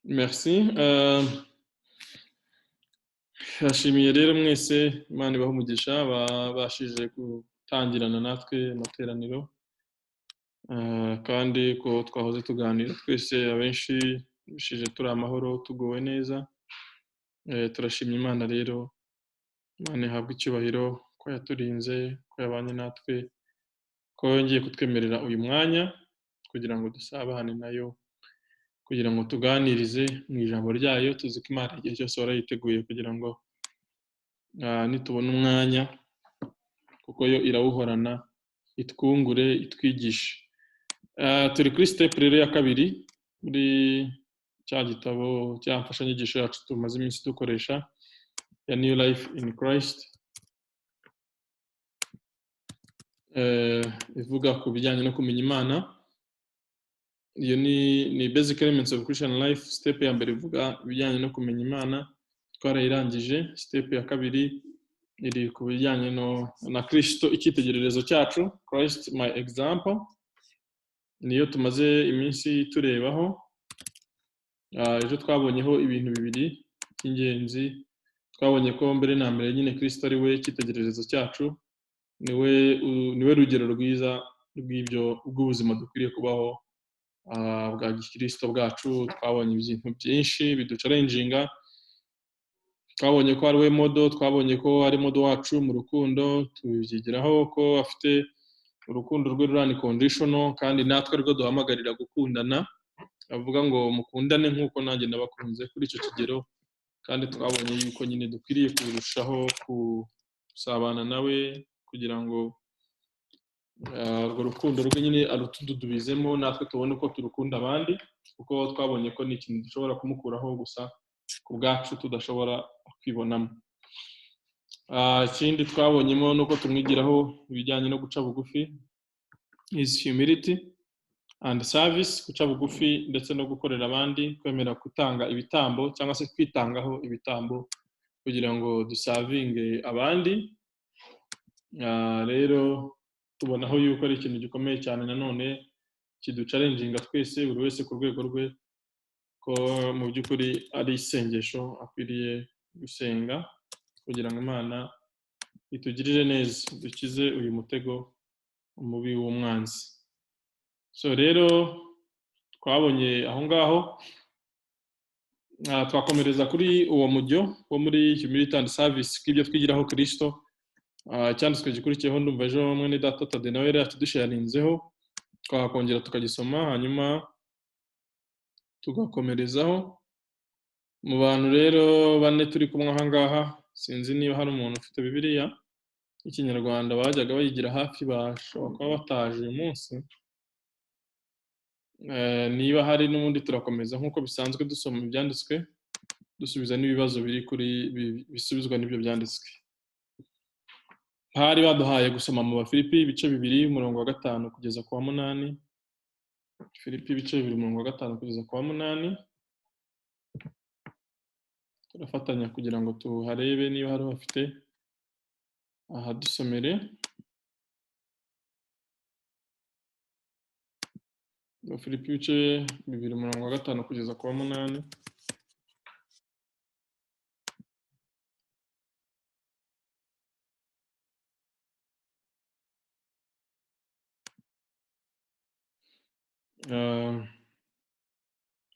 Merci. Hashimiye rero mwese Imana ibahe umugisha babashije gutangirana natwe amateraniro, kandi ko twahoze tuganira twese abenshi bishije turi amahoro tuguwe neza. Turashimye Imana rero, Imana ihabwe icyubahiro ko yaturinze, ko yabanye natwe, ko yongeye kutwemerera uyu mwanya kugira ngo dusabane nayo, kugira ngo tuganirize mu ijambo ryayo. Tuzi ko Imana igihe cyose ihora yiteguye kugira ngo nitubona umwanya, kuko yo irawuhorana, itwungure, itwigishe. Turi kuri step rero ya kabiri muri cya gitabo cya mfashanyigisho yacu tumaze iminsi dukoresha ya New Life in Christ, ivuga ku bijyanye no kumenya Imana. Iyo ni basic elements of Christian life. Step ya mbere ivuga ibijyanye no kumenya Imana, twarayirangije. Step ya kabiri iri ku bijyanye na Kristo, icyitegererezo cyacu, Christ my example, niyo tumaze iminsi turebaho. Ejo twabonyeho ibintu bibiri by'ingenzi. Twabonye ko mbere na mbere nyine Kristo ari we icyitegererezo cyacu, niwe rugero rwiza rw'ubuzima dukwiriye kubaho bwa gikristo bwacu. Twabonye ibintu byinshi biducalenjinga. Twabonye ko ari we modo, twabonye ko ari modo wacu mu rukundo, tubyigiraho ko afite urukundo rwe ruri unconditional, kandi natwe ariko duhamagarira gukundana. Avuga ngo mukundane nk'uko nanjye nabakunze, kuri icyo kigero. Kandi twabonye yuko nyine dukwiriye kurushaho gusabana nawe kugira ngo urwo rukundo rwe nyine arutududubizemo, natwe tubone uko turukunda abandi, kuko twabonye ko ni ikintu dushobora kumukuraho gusa ku bwacu tudashobora kwibonamo. Ikindi twabonyemo ni uko tumwigiraho ibijyanye no guca bugufi, his humility and service, guca bugufi ndetse no gukorera abandi, kwemera gutanga ibitambo cyangwa se kwitangaho ibitambo kugira ngo dusavinge abandi. Rero tubonaho yuko ari ikintu gikomeye cyane nanone kiducalenjinga twese, buri wese ku rwego rwe, ko mu by'ukuri ari isengesho akwiriye gusenga kugira ngo Imana itugirire neza, dukize uyu mutego umubi w'umwanzi. So rero twabonye aho ngaho, twakomereza kuri uwo mujyo wo muri humility and service, k'ibyo twigiraho Kristo. Icyanditswe gikurikiyeho ndumva ejo mwene data Tade nawe yari yakidusharinzeho, twakongera tukagisoma hanyuma tugakomerezaho. Mu bantu rero bane turi kumwe aha ngaha, sinzi niba hari umuntu ufite Bibiliya y'Ikinyarwanda bajyaga bayigira hafi, bashobora kuba bataje uyu munsi. Niba hari n'ubundi turakomeza nk'uko bisanzwe dusoma ibyanditswe, dusubiza n'ibibazo biri kuri bisubizwa n'ibyo byanditswe. Hari baduhaye gusoma mu Bafilipi ibice 2 umurongo wa 5 kugeza ku wa 8. Filipi ibice 2 umurongo wa 5 kugeza ku wa 8. Turafatanya kugira ngo tuharebe niba hari bafite aha dusomere. Filipi ibice 2 umurongo wa 5 kugeza ku wa 8.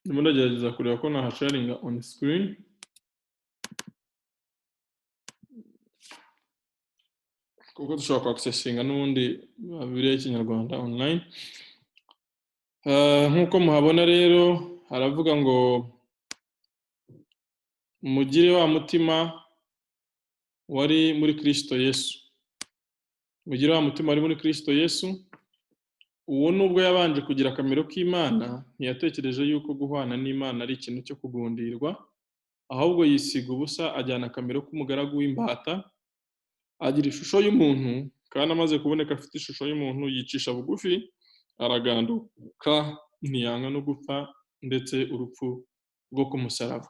Ndimo ndagerageza kureba ko nahasharinga on screen. Kuko dushobora kwaccessinga n'ubundi Bibiliya y'Ikinyarwanda online. Nk'uko muhabona rero haravuga ngo mugire wa mutima wari muri Kristo Yesu. Mugire wa mutima wari muri Kristo Yesu. Uwo nubwo yabanje kugira akamero k'Imana, ntiyatekereje yuko guhwana n'Imana ari ikintu cyo kugundirwa, ahubwo yisiga ubusa, ajyana akamero k'umugaragu w'imbata, agira ishusho y'umuntu, kandi amaze kuboneka afite ishusho y'umuntu, yicisha bugufi, araganduka, ntiyanga no gupfa, ndetse urupfu rwo ku musaraba.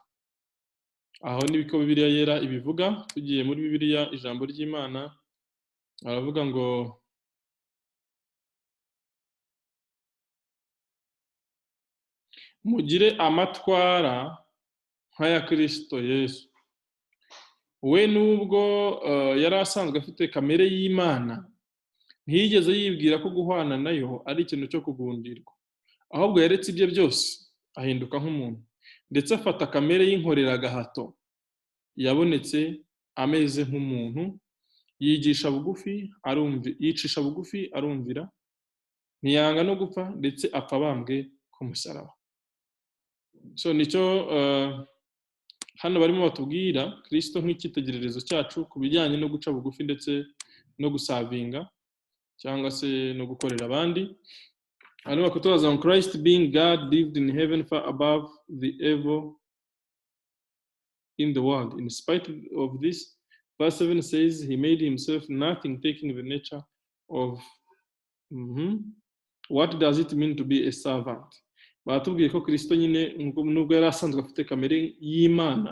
Aho nibiko Bibiliya yera ibivuga. Tugiye muri Bibiliya ijambo ry'Imana aravuga ngo mugire amatwara nk'aya Kristo Yesu. We nubwo yari asanzwe afite kamere y'Imana, ntiyigeze yibwira ko guhwana nayo ari ikintu cyo kugundirwa, ahubwo yaretse ibye byose ahinduka nk'umuntu, ndetse afata kamere y'inkoreragahato. Yabonetse ameze nk'umuntu, yicisha bugufi arumvira, ntiyanga no gupfa, ndetse apfa abambwe ku musaraba. So nicyo hano barimo batubwira Kristo nk'icyitegererezo cyacu ku bijyanye no guca bugufi ndetse no gusavinga cyangwa se no gukorera abandi. Hanyuma kutubaza ngo Christ being God lived in heaven far above the evil in the world. In spite of this, verse 7 says he made himself nothing, taking the nature of What does it mean to be a servant? Batubwiye ko Kristo nyine nubwo yari asanzwe afite kamere y'Imana,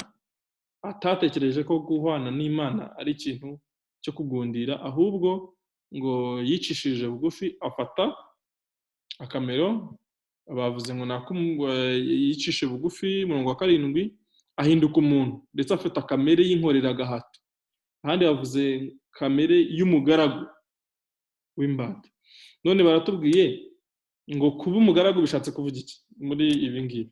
atatekereje ko guhwana n'Imana ari ikintu cyo kugundira, ahubwo ngo yicishije bugufi, afata akamero. Bavuze ngo yicishe bugufi, murongo wa 7, ahinduka umuntu, ndetse afata kamere y'inkoreragahato. Ahandi bavuze kamere y'umugaragu w'imbata. None baratubwiye ngo kuba umugaragu bishatse kuvuga iki muri ibi ngibi,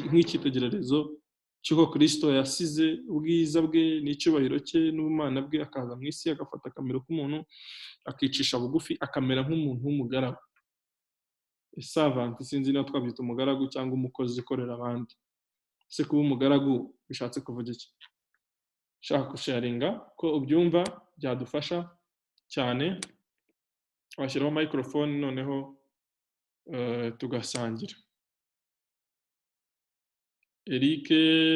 nk'icyitegererezo cy'uko Kristo yasize ubwiza bwe n'icyubahiro cye n'ubumana bwe, akaza mu isi agafata akamero k'umuntu, akicisha bugufi, akamera nk'umuntu w'umugaragu. Servant sinzi niba twabyita umugaragu cyangwa umukozi ukorera abandi. Se kuba umugaragu bishatse kuvuga iki? Shaka kusharinga ko ubyumva byadufasha cyane. Washyiraho microphone noneho tugasangira. Eric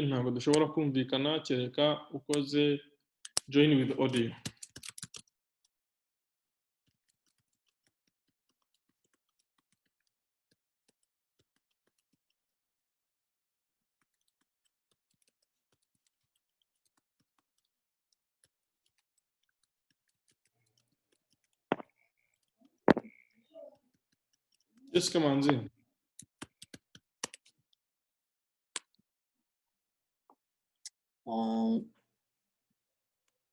ntabwo dushobora kumvikana kereka ukoze join with audio. Yes, Kamanzi.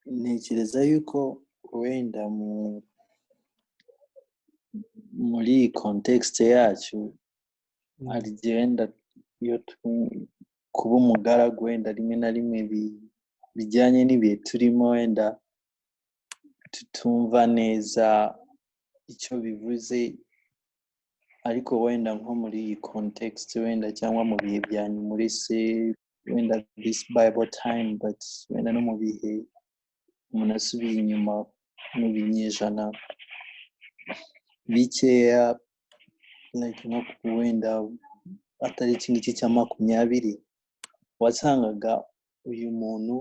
Ntekereza yuko wenda muri iyi context yacu hari wenda iyo kuba umugaragu wenda rimwe na rimwe bijyanye n'ibihe turimo, wenda tutumva neza icyo bivuze, ariko wenda nko muri iyi context wenda cyangwa mu bihe byanyu muri se wenda this Bible time, but wenda no mu bihe umuntu asubiye inyuma mu binyejana bikeya, like nko wenda atari iki ngiki cya 20, wasangaga uyu muntu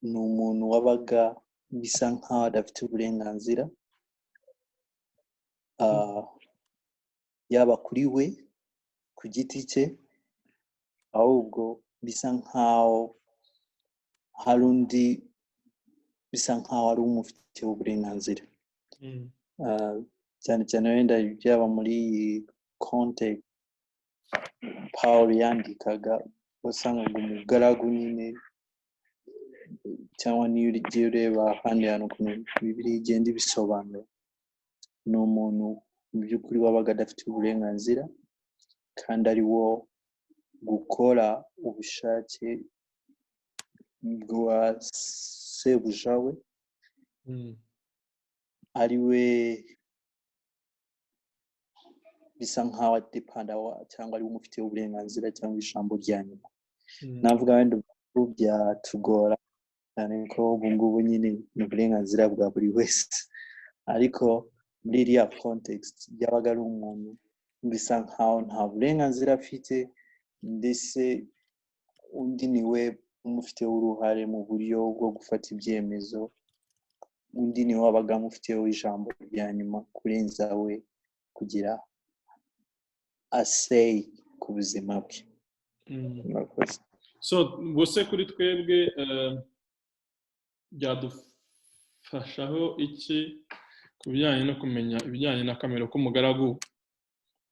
ni umuntu wabaga bisa nkaho adafite uburenganzira, yaba kuri we ku giti cye, ahubwo bisa nkaho hari undi bisa nkaho ari umufite uburenganzira. Cyane cyane wenda byaba muri context Paul yandikaga, wasangaga umugaragu nyine, cyangwa niyo ugiye ureba ahandi hantu ukuntu Bibiliya igenda ibisobanura, ni umuntu mu by'ukuri wabaga adafite uburenganzira, kandi ari wo gukora ubushake bwa sebuja we, ari we bisa nkaho adepanda cyangwa ari we umufite uburenganzira cyangwa ijambo rya nyuma. Navuga wenda byatugora cyane ko ubu ngubu nyine ni uburenganzira bwa buri wese, ariko muri iriya context yabaga ari umuntu bisa nkaho nta burenganzira afite, ndetse undi ni we umufiteho uruhare mu buryo bwo gufata ibyemezo, undi ni we wabaga amufiteho ijambo rya nyuma kurenza we kugira asay ku buzima bwe. So bose kuri twebwe byadufashaho iki ku bijyanye no kumenya ibijyanye na kamero k'umugaragu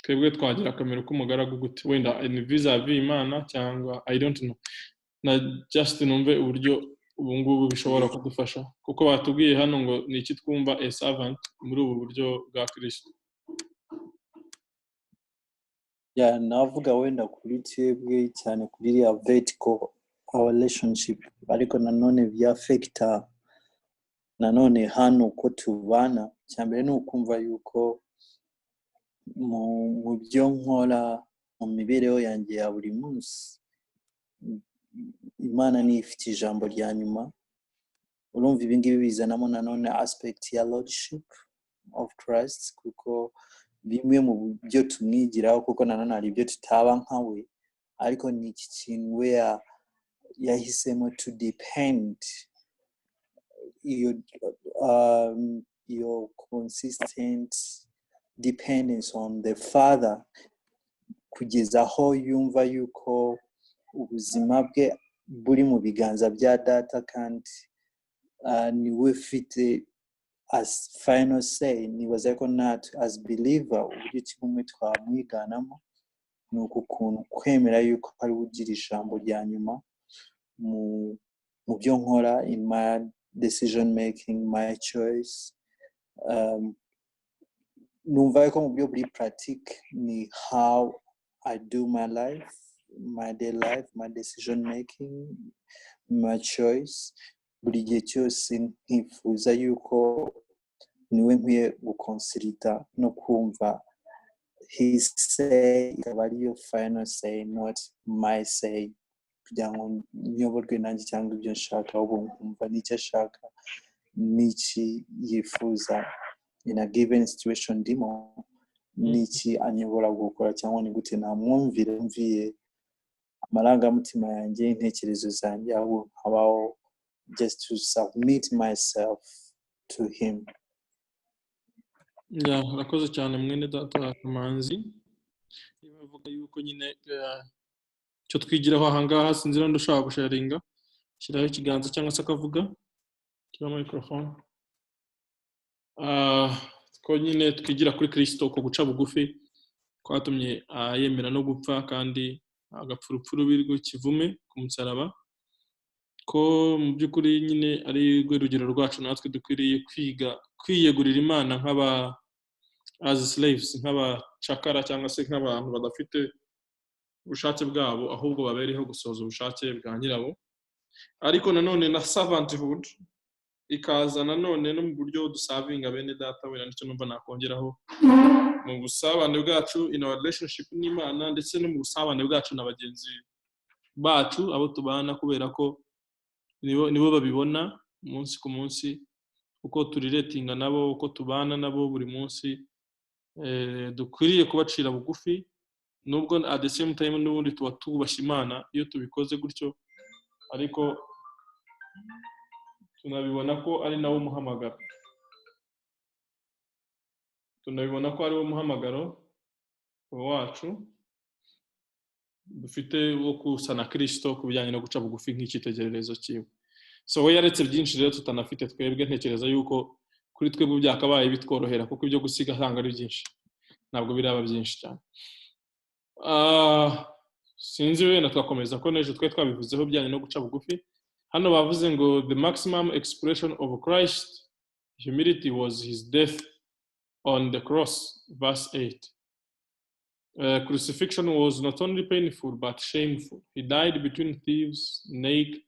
twebwe twagira akamero k'umugaragu gute wenda ni vis-a-vis Imana cyangwa I don't know na just numve uburyo ubu ngubu bishobora kudufasha kuko batubwiye hano ngo ni iki twumva a servant muri ubu buryo bwa Kristo. navuga wenda kuri twebwe cyane kuri iriya vertical relationship ariko nanone byafekita nanone hano uko tubana cyambere ni ukumva yuko mu byo nkora mu mibereho yanjye ya buri munsi Imana ni ifite ijambo rya nyuma. Urumva ibi ngibi bizanamo nanone aspect ya lordship of Christ kuko bimwe mu byo tumwigiraho kuko nanone hari ibyo tutaba nkawe ariko ni iki kintu we yahisemo to depend your consistent dependence on the Father kugeza aho yumva yuko ubuzima bwe buri mu biganza bya data kandi niwe ufite as final say. Nibaza ko natwe as believer uburyo kimwe twamwiganamo ni ukuntu kwemera yuko ari ugira ijambo rya nyuma mu byo nkora in my decision making, my choice. Numva ko mu byo buri pratique ni how I do my life, my day life, my decision making, my choice. Buri gihe cyose nkifuza yuko niwe nkwiye gukonsilita no kumva his say ikaba ariyo final say, not my say, kugira ngo nyoborwe nanjye cyangwa ibyo nshaka ahubwo nkumva n'icyo ashaka n'iki yifuza in a given situation ndimo n'iki anyobora gukora cyangwa ni gute namwumvire mviye amarangamutima yanjye intekerezo zanjye ahubwo nkabaho just to submit myself to him. Urakoze cyane mwene data Kamanzi. Bavuga yuko nyine cyo twigiraho ahangaha sinzira ndushaka gusharinga shiraho ikiganza cyangwa se akavuga kira microphone. Ko nyine twigira kuri Kristo ko guca bugufi kwatumye yemera no gupfa kandi agapfurupfuru birwo kivume ku musaraba, ko mu by'ukuri nyine ari rwe rugero rwacu natwe dukwiriye kwiyegurira Imana nk'aba as slaves, nk'abacakara cyangwa se nk'abantu badafite ubushake bwabo ahubwo babereho gusoza ubushake bwa nyirabo. Ariko nanone na servanthood ikaza nanone no mu buryo dusavinga bene data wera nicyo numva nakongeraho mu busabane bwacu in our relationship n'Imana ndetse no mu busabane bwacu na bagenzi bacu abo tubana, kubera ko nibo babibona umunsi ku munsi uko turiretinga nabo, uko tubana nabo buri munsi. Dukwiriye kubacira bugufi nubwo at the same time n'ubundi tuba tubashya Imana iyo tubikoze gutyo, ariko tunabibona ko ari nawo muhamagaro, wacu dufite wo kusana Kristo ku bijyanye no guca bugufi nk'icyitegererezo cyiwe. So we yaretse byinshi rero tutanafite twebwe. Ntekereza yuko kuri twebwe byakabaye bitworohera kuko ibyo gusiga hanga ari byinshi, ntabwo biraba byinshi cyane. Sinzi wenda twakomeza ko nejo twe twabivuzeho bijyanye no guca bugufi. Hano bavuze ngo the maximum expression of Christ humility was his death on the cross, verse 8. Crucifixion was not only painful but shameful. He died between thieves, naked,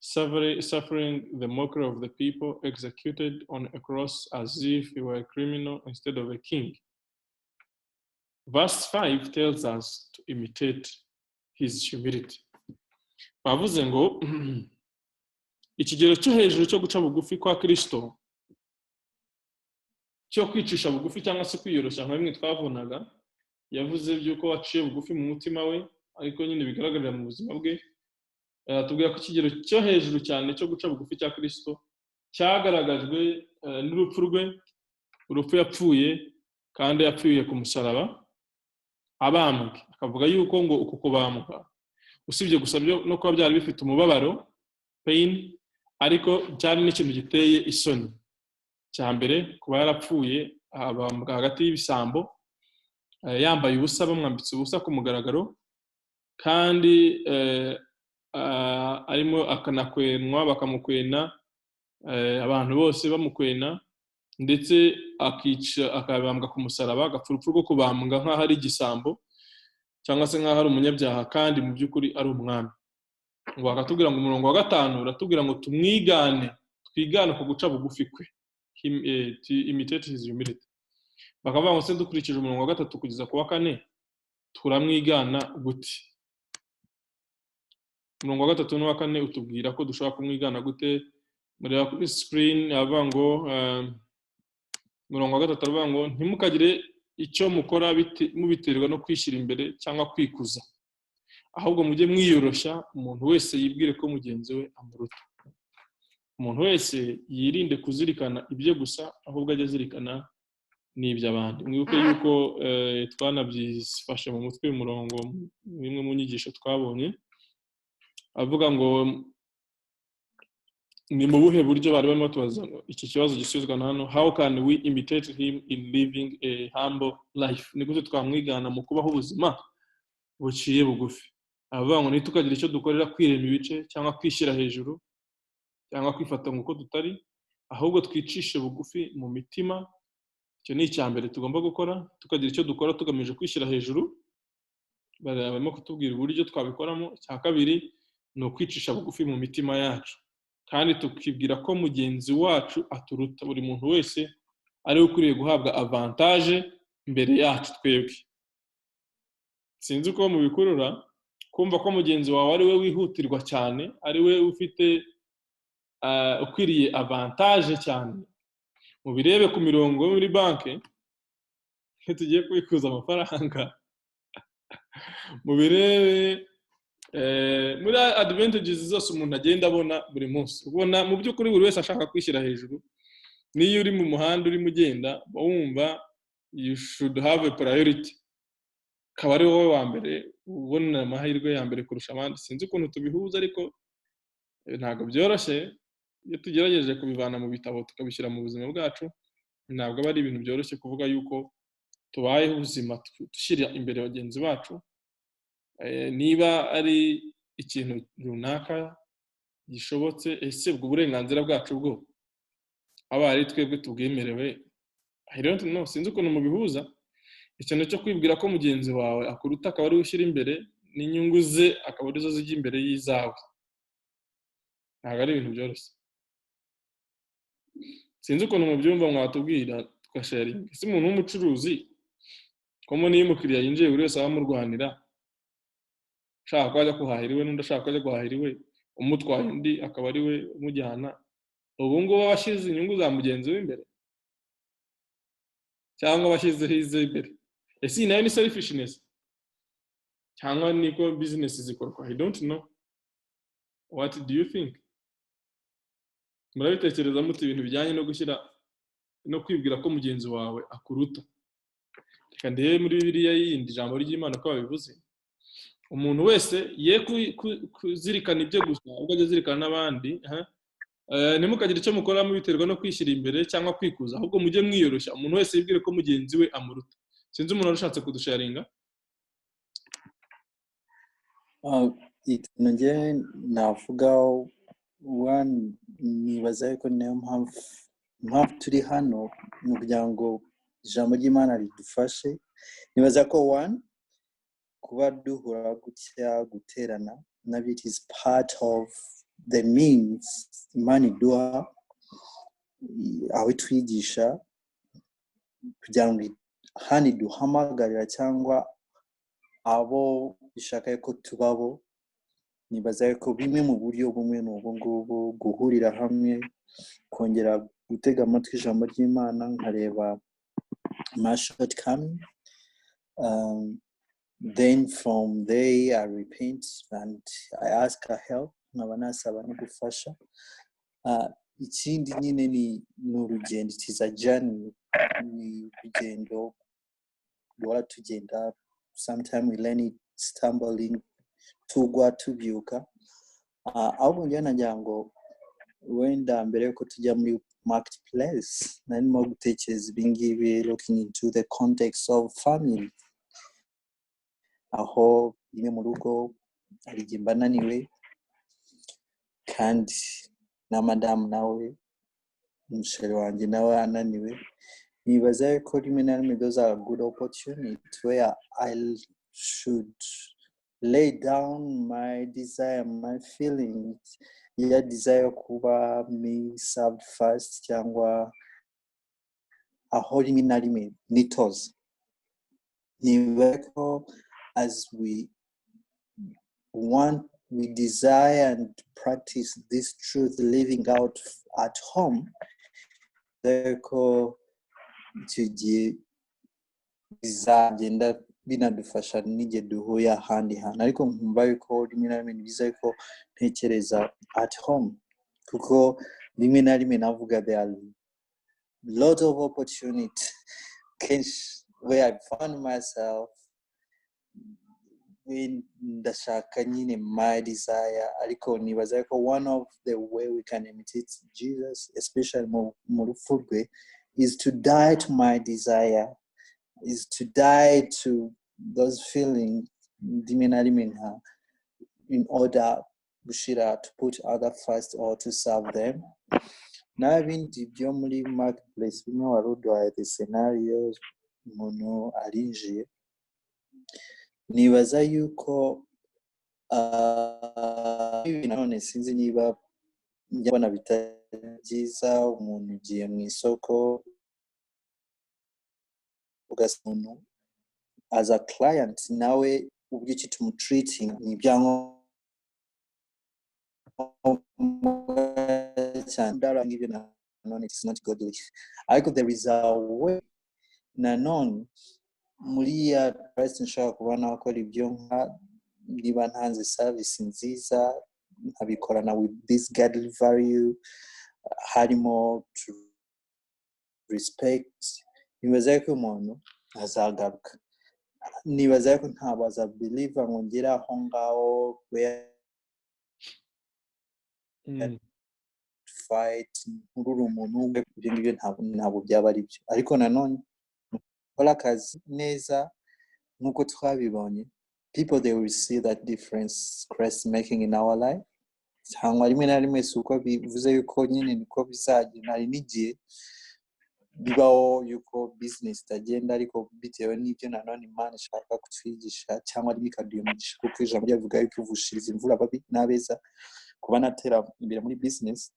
suffering the mockery of the people, executed on a cross as if he were a criminal instead of a king. Verse 5 tells us to imitate his humility. Bavuze ngo ikigero cyo hejuru cyo guca bugufi kwa Kristo, cyo kwicisha bugufi cyangwa se kwiyoroshya nka bimwe twavunaga, yavuze byuko waciye bugufi mu mutima we ariko nyine bigaragarira mu buzima bwe. Tubwira ko ikigero cyo hejuru cyane cyo guca bugufi cya Kristo cyagaragajwe n'urupfu rwe, urupfu yapfuye kandi yapfuye ku musaraba abambwe. Akavuga yuko ngo uko kubambwa usibye gusa no kuba byari bifite umubabaro pain, ariko cyane n'ikintu giteye isoni. Cya mbere kuba yarapfuye abambwa hagati y'ibisambo, yambaye ubusa bamwambitse ubusa ku mugaragaro kandi arimo akanakwenwa bakamukwena abantu bose bamukwena ndetse akabambwa ku musaraba agapfa urupfu rwo kubambwa nk'aho ari igisambo cyangwa se nk'aho ari umunyabyaha kandi mu by'ukuri ari umwami. Ngo bakatubwira ngo umurongo wa 5 uratubwira ngo twigane ku guca bugufi kwe, to imitate his humility. Bakavuga ngo se dukurikije umurongo wa 3 kugeza ku wa 4 turamwigana gute? Umurongo wa 3 n'uwa 4 utubwira ko dushobora kumwigana gute. Muri kuri screen avuga ngo umurongo wa 3 avuga ngo ntimukagire icyo mukora mubiterwa no kwishyira imbere cyangwa kwikuza, ahubwo mujye mwiyoroshya, umuntu wese yibwire ko mugenzi we amuruta. Umuntu wese yirinde kuzirikana ibyo gusa, ahubwo ajye azirikana n'iby'abandi. Mwibuke yuko twanabyifashe mu mutwe umurongo bimwe mu nyigisho twabonye avuga ngo ni mu buhe buryo bari barimo tubaza iki kibazo gisubizwa hano, how can we imitate him in living a humble life? Ni gute twamwigana mu kubaho ubuzima buciye bugufi? Avuga ngo ntitukagira icyo dukorera kwirema ibice cyangwa kwishyira hejuru cyangwa kwifata nk'uko tutari, ahubwo twicishe bugufi mu mitima. Icyo ni icyambere tugomba gukora. Tukagira icyo dukora tugamije kwishyira hejuru, barimo kutubwira uburyo twabikoramo. Icya kabiri ni ukwicisha bugufi mu mitima yacu, kandi tukibwira ko mugenzi wacu aturuta. Buri muntu wese ari ukwiriye guhabwa avantage imbere yacu twebwe. Sinzi uko mubikurura kumva ko mugenzi wawe ari we wihutirwa cyane, ari we ufite ukwiriye avantage cyane. Mubirebe ku mirongo muri banki tugiye kubikuza amafaranga, mubirebe muri advantages zose umuntu agenda abona buri munsi. Ubona mu by'ukuri buri wese ashaka kwishyira hejuru. Niyo uri mu muhanda urimo ugenda wumva you should have a priority, akaba ari wowe wa mbere ubona amahirwe ya mbere kurusha abandi. Sinzi ukuntu tubihuza, ariko ntabwo byoroshye. Iyo tugerageje kubivana mu bitabo tukabishyira mu buzima bwacu, ntabwo aba ari ibintu byoroshye kuvuga yuko tubayeho ubuzima dushyira imbere bagenzi bacu. Niba ari ikintu runaka gishobotse, ese ubwo uburenganzira bwacu bwo aba ari twebwe tubwemerewe? I don't know. Sinzi ukuntu mubihuza ikintu cyo kwibwira ko mugenzi wawe akuruta akaba ari ushyira imbere n'inyungu ze akaba arizo zijya imbere y'izawe. Ntabwo ari ibintu byoroshye. Sinzi ukuntu mubyumva, mwatubwira tugasharinga. Ese umuntu w'umucuruzi komo niyo umukiriya yinjiye buri wese abamurwanira, ushaka ko ajya kuhahira iwe n'undi ashaka ko ajya guhahira iwe, umutwaye undi akaba ari we umujyana, ubu ngubu abashyize inyungu za mugenzi we imbere cyangwa abashyizeho ize imbere? Ese iyi nayo ni selfishness cyangwa niko business zikorwa? I don't know. What do you think? Murabitekereza muti ibintu bijyanye no gushyira no kwibwira ko mugenzi wawe akuruta? Reka ndebe muri Bibiliya yindi ijambo ry'Imana ko babivuze. Umuntu wese ye kuzirikana ibyo gusa, ubwo ajya zirikana n'abandi. Ntimukagire icyo mukora mubiterwa no kwishyira imbere cyangwa kwikuza, ahubwo mujye mwiyoroshya, umuntu wese yibwire ko mugenzi we amuruta. Sinzi umuntu arushatse kudusharinga. Nge navuga one, nibaza ko niyo mpamvu turi hano, ni ukugira ngo ijambo ry'Imana ridufashe. Nibaza ko one, kuba duhura gutya guterana nabyo it is part of the means Imana iduha, aho twigisha kugira ngo hano iduhamagarira cyangwa abo bishaka ko tubabo. Nibaza ko bimwe mu buryo bumwe n'ubu ngubu guhurira hamwe, kongera gutega amatwi ijambo ry'Imana, nkareba my shortcoming, then from there I repent and I ask her help, nkaba nasaba no gufasha. Ikindi nyine ni urugendo, it is a journey, ni urugendo duhora tugenda. Sometimes we learn it stumbling, tugwa tubyuka. Ahubwo njye nagira ngo wenda mbere yuko tujya muri marketplace narimo gutekereza ibingibi, looking into the context of family. aho rimwe mu rugo hari igihe mba naniwe kandi na madamu nawe umusheri wanjye nawe ananiwe, nibaza ko rimwe na rimwe those are good opportunity where I should lay down my desire, my feelings, ya desire kuba me served first cyangwa aho rimwe na rimwe nitoza. Nibaza ko as we desire and practice this truth living out at home, ko icyo gihe bizagenda binadufasha n'igihe duhuye ahandi hantu. Ariko nkumva yuko rimwe na rimwe ni byiza ko ntekereza at home, kuko rimwe na rimwe navuga there are lot of opportunity kenshi where I found myself ndashaka nyine my desire, ariko nibaza ko one of the way we can imitate Jesus, especially mu rupfu rwe, is to die to my desire, is to die to those feelings in order to put other first or to serve them. N'abindi byo muri marketplace bimwe waruduhaye the scenarios umuntu arinjiye, nibaza yuko none sinzi niba njyabona bitari byiza umuntu ugiye mu isoko ugasanga as a client nawe ubwo iki tumutreating ni ibyangombwa cyane ngibyo nanone it's not godly, ariko there is a way nanone muri ya price nshaka kubona akora ibyo nka niba ntanze service nziza nkabikorana with this godly value, harimo to respect, nibaza ko umuntu azagaruka. Nibaza ko ntabaza believer ngo ngera aho ngaho where fight ururu umuntu ibyo ngibyo ntabwo byaba ari byo. Ariko nanone gukora akazi neza nk'uko twabibonye, people they will see that difference Christ making in our life. Cyangwa rimwe na rimwe si uko bivuze yuko nyine niko bizagenda, hari n'igihe bibaho yuko business itagenda ariko bitewe n'ibyo nanone Imana ishaka kutwigisha, cyangwa rimwe ikaduha umugisha, kuko ijambo ryavuga yuko ivushiriza imvura ababi n'abeza. Kuba natera imbere muri business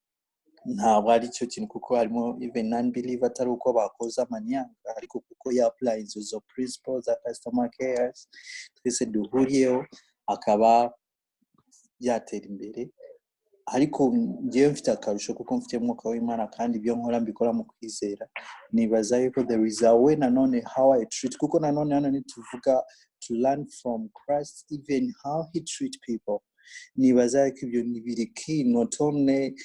ntabwo ari cyo kintu, kuko harimo even non-believer atari uko bakoze amanyanga, ariko kuko ya applies izo principles za customer care twese duhuriyeho akaba yatera imbere. Ariko ngewe mfite akarusho kuko mfite umwuka w'Imana kandi ibyo nkora mbikora mu kwizera. Nibaza yuko there is a way nanone how I treat, kuko nanone hano tuvuga to learn from Christ even how he treat people. Nibaza ko ibyo nibiri key, not only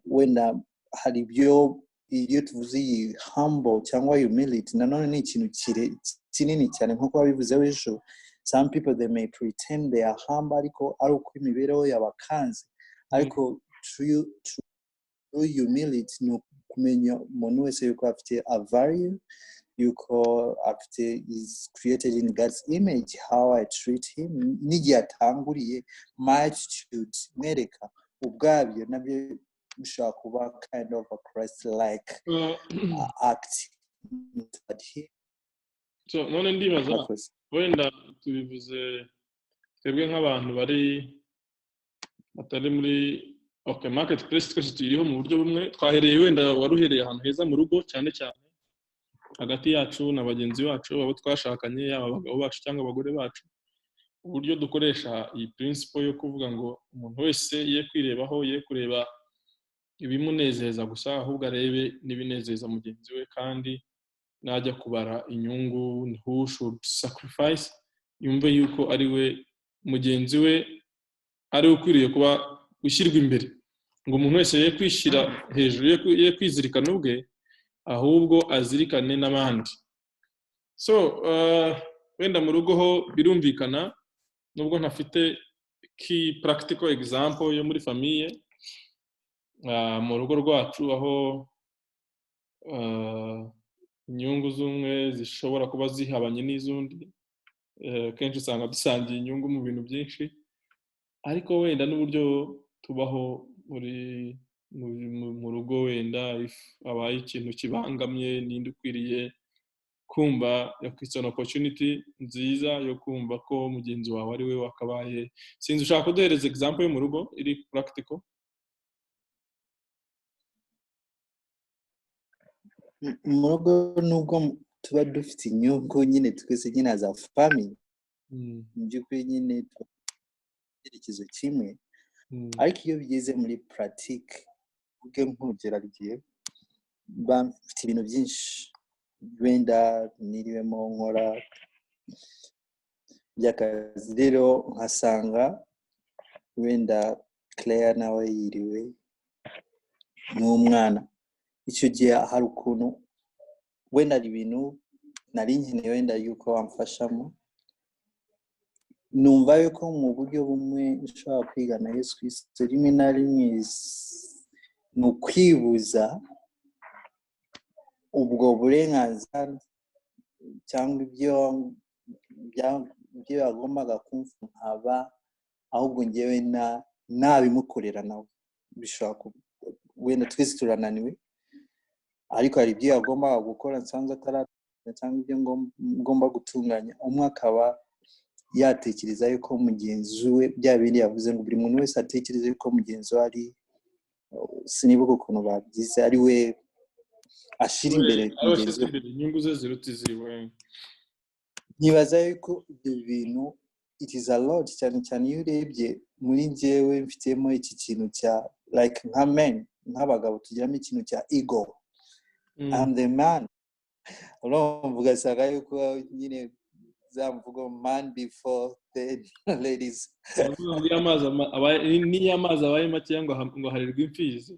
wenda hari ibyo iyo tuvuze iyi humble cyangwa humility nanone ni ikintu kinini cyane nk'uko wabivuze ejo. Some people they may pretend they are humble ariko ari uko imibereho yabakanze, ariko true humility ni kumenya umuntu wese yuko afite a value, yuko afite is created in God's image, how I treat him n'igihe atanguriye my attitude mwereka ubwabyo nabyo bishobora kuba kind of a Christ like act. So none ndibaza wenda tubivuze twebwe nk'abantu batari muri marketplace, twese tuyiriho mu buryo bumwe. Twahereye wenda waruhereye ahantu heza mu rugo, cyane cyane hagati yacu na bagenzi bacu abo twashakanye, yaba abagabo bacu cyangwa abagore bacu, uburyo dukoresha iyi principle yo kuvuga ngo umuntu wese ye kwirebaho, ye kureba ibimunezeza gusa, ahubwo arebe n'ibinezeza mugenzi we, kandi najya kubara inyungu who should sacrifice yumve yuko ari we mugenzi we ari ukwiriye kuba ushyirwa imbere, ngo umuntu wese ye kwishyira hejuru, ye kwizirikana ubwe, ahubwo azirikane n'abandi. So wenda mu rugo ho birumvikana, nubwo ntafite key practical example yo muri famille, mu rugo rwacu aho inyungu z'umwe zishobora kuba zihabanye n'iz'undi, kenshi usanga dusangiye inyungu mu bintu byinshi ariko wenda n'uburyo tubaho mu rugo wenda habaye ikintu kibangamye ninde ukwiriye kumva yakwisana opportunity nziza yo kumva ko mugenzi wawe ari we wakabaye sinzi ushaka kuduhereza example yo mu rugo iri practical mu rugo nubwo tuba dufite inyungu nyine twese nyine za family mu by'ukuri nyine icyerekezo kimwe ariko iyo bigeze muri pratique ubwe nk'ugerariye bafite ibintu byinshi wenda niriwemo nkora by'akazi rero nkasanga wenda Claire nawe yiriwe n'umwana icyo gihe hari ukuntu wenda ari ibintu nari nkeneye wenda yuko wamfashamo numva yuko mu buryo bumwe nshobora kwigana Yesu Kristo rimwe na rimwe ni ukwibuza ubwo burenganzira cyangwa ibyo yagombaga kumva nkaba ahubwo ngewe nabimukorera nawe bishobora wenda twese turananiwe ariko hari ibyo yagombaga gukora nsanze ataratunganya cyangwa ibyo ngomba gutunganya umwe akaba yatekereza yuko mugenzi we bya bindi yavuze ngo buri muntu wese atekereza yuko mugenzi we ari sinibuka ukuntu babyize ari we ashira imbere mugenzi we inyungu ze ziruta iziwe nyibaza yuko ibyo bintu it is a lot cyane cyane iyo urebye muri njyewe mfitemo iki kintu cya like nka men nk'abagabo tugiramo ikintu cya ego I'm the man urumva ugasanga yuko nyine zamvugo man before the ladies niyo amazi abaye make ngo harirwa imfizi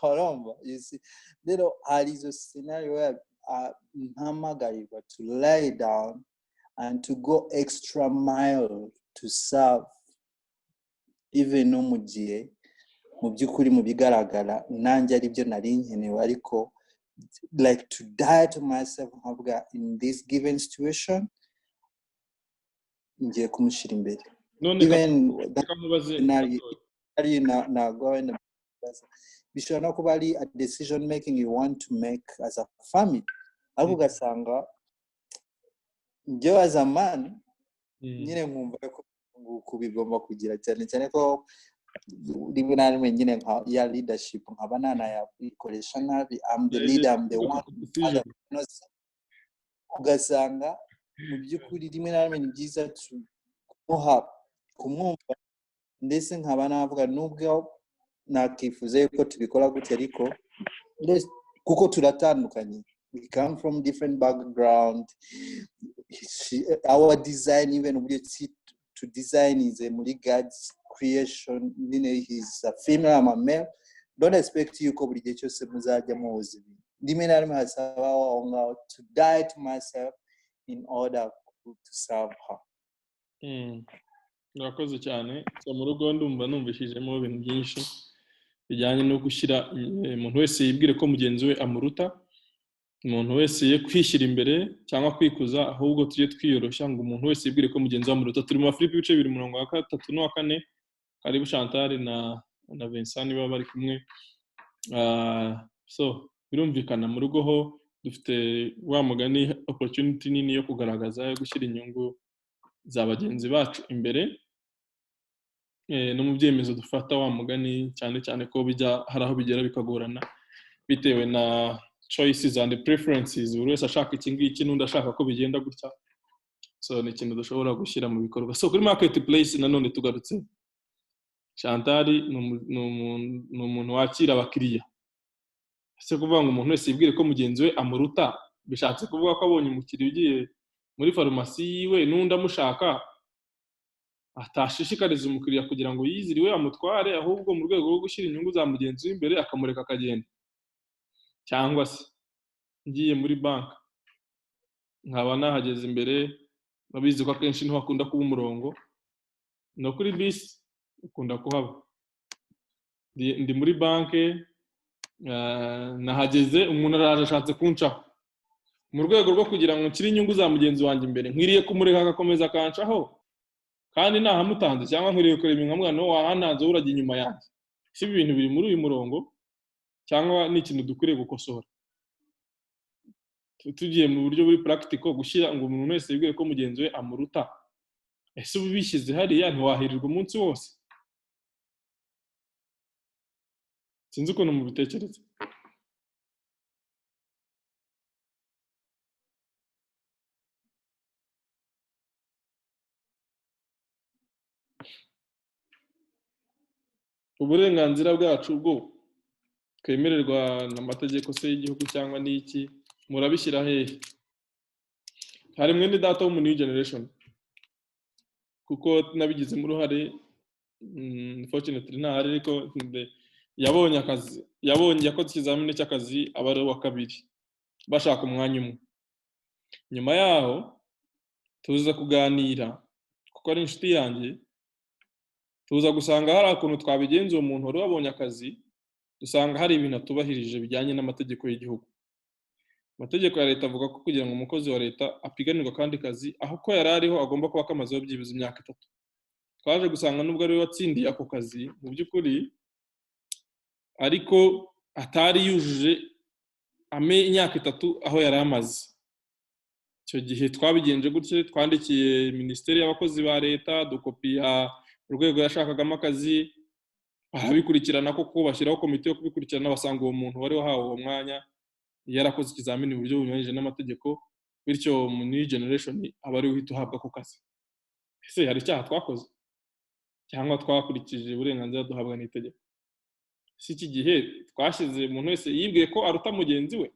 urumva you see rero hari izo scenario where mpamagarirwa to lay down and to go extra mile to serve even no mu gihe mu by'ukuri mu bigaragara nanjye ari byo nari nkenewe ariko like to die to myself nkavuga in this given situation ngiye kumushyira imbere even bishobora no kuba ari a decision making you want to make as a family ariko ugasanga njyewe as a man nyine nkumva ko bigomba kugira cyane cyane ko rimwe na rimwe nyine nka ya leadership nkaba nanayikoresha nabi I'm the leader I'm the one ugasanga mu by'ukuri rimwe na rimwe ni byiza kumwumva ndetse nkaba navuga nubwo nakifuza yuko tubikora gutya ariko kuko turatandukanye we come from different background our design even uburyo to design is muri God's creation he's a female I'm a male don't expect yuko buri gihe cyose muzajya muhuza ibintu rimwe na rimwe hasaba aho to die to myself in order to serve her Murakoze cyane mu rugo ndumva numvishijemo ibintu byinshi bijyanye no gushyira umuntu wese yibwire ko mugenzi we amuruta umuntu wese ye kwishyira imbere cyangwa kwikuza ahubwo tujye twiyoroshya ngo umuntu wese yibwire ko mugenzi we amuruta turi mu Filipi ibice 2:3 n'uwa 4 karibu Chantal na Vincent niba bari kumwe so birumvikana mu rugo ho dufite wa mugani opportunity nini yo kugaragaza yo gushyira inyungu za bagenzi bacu imbere no mu byemezo dufata wa mugani cyane cyane ko bijya hari aho bigera bikagorana bitewe na choices and preferences buri wese ashaka iki ngiki n'undi ashaka ko bigenda gutya so ni ikintu dushobora gushyira mu bikorwa so kuri marketplace nanone tugarutse Chantal ni umuntu wakira abakiriya ese kuvuga ngo umuntu wese yibwire ko mugenzi we amuruta bishatse kuvuga ko abonye umukiriya ugiye muri farumasi yiwe n'undi amushaka atashishikariza umukiriya kugira ngo yiziriwe amutware ahubwo mu rwego rwo gushyira inyungu za mugenzi we imbere akamureka akagenda cyangwa se ngiye muri banki nkaba nahageze imbere babizi ko akenshi niho hakunda kuba umurongo no kuri bisi ukunda kuhaba ndi muri banki nahageze umuntu araje ashatse kuncaho mu rwego rwo kugira ngo nshyire inyungu za mugenzi wanjye imbere nkwiriye kumureka agakomeza akancaho kandi nahamutanze cyangwa nkwiriye kureba inkamwana no wahananze urajya inyuma yanjye si ibintu biri muri uyu murongo cyangwa ni ikintu dukwiriye gukosora tugiye mu buryo buri practical gushyira ngo umuntu wese yibwire ko mugenzi we amuruta ese ubu bishyize hariya ntiwahirirwa umunsi wose sinzi ukuntu mubitekereza uburenganzira bwacu bwo twemererwa n'amategeko se y'igihugu cyangwa n'iki murabishyira hehe hari mwene data wo mu new generation kuko nabigizemo uruhare unfortunately ntahari ariko yabonye akazi yakoze ikizamini cy'akazi aba ari uwa kabiri bashaka umwanya umwe nyuma yaho tuza kuganira kuko ari inshuti yanjye tuza gusanga hari akuntu twabigenza uwo muntu wari wabonye akazi dusanga hari ibintu atubahirije bijyanye n'amategeko y'igihugu amategeko ya leta avuga ko kugira ngo umukozi wa leta apiganirwe kandi kazi aho ko yari ariho agomba kuba akamazeho byibuze imyaka 3 twaje gusanga nubwo ari we watsindiye ako kazi mu by'ukuri ariko atari yujuje imyaka 3 aho yari amaze icyo gihe twabigenje gutye twandikiye minisiteri y'abakozi ba leta dukopiya urwego yashakagamo akazi barabikurikirana koko bashyiraho komite yo kubikurikirana basanga uwo muntu wari wahawe uwo mwanya yarakoze ikizamini mu buryo bunyuranyije n'amategeko bityo mu new generation aba ari uhita uhabwa ako kazi ese hari icyaha twakoze cyangwa twakurikije uburenganzira duhabwa n'itegeko si iki gihe twashyize umuntu wese yibwiye ko aruta mugenzi we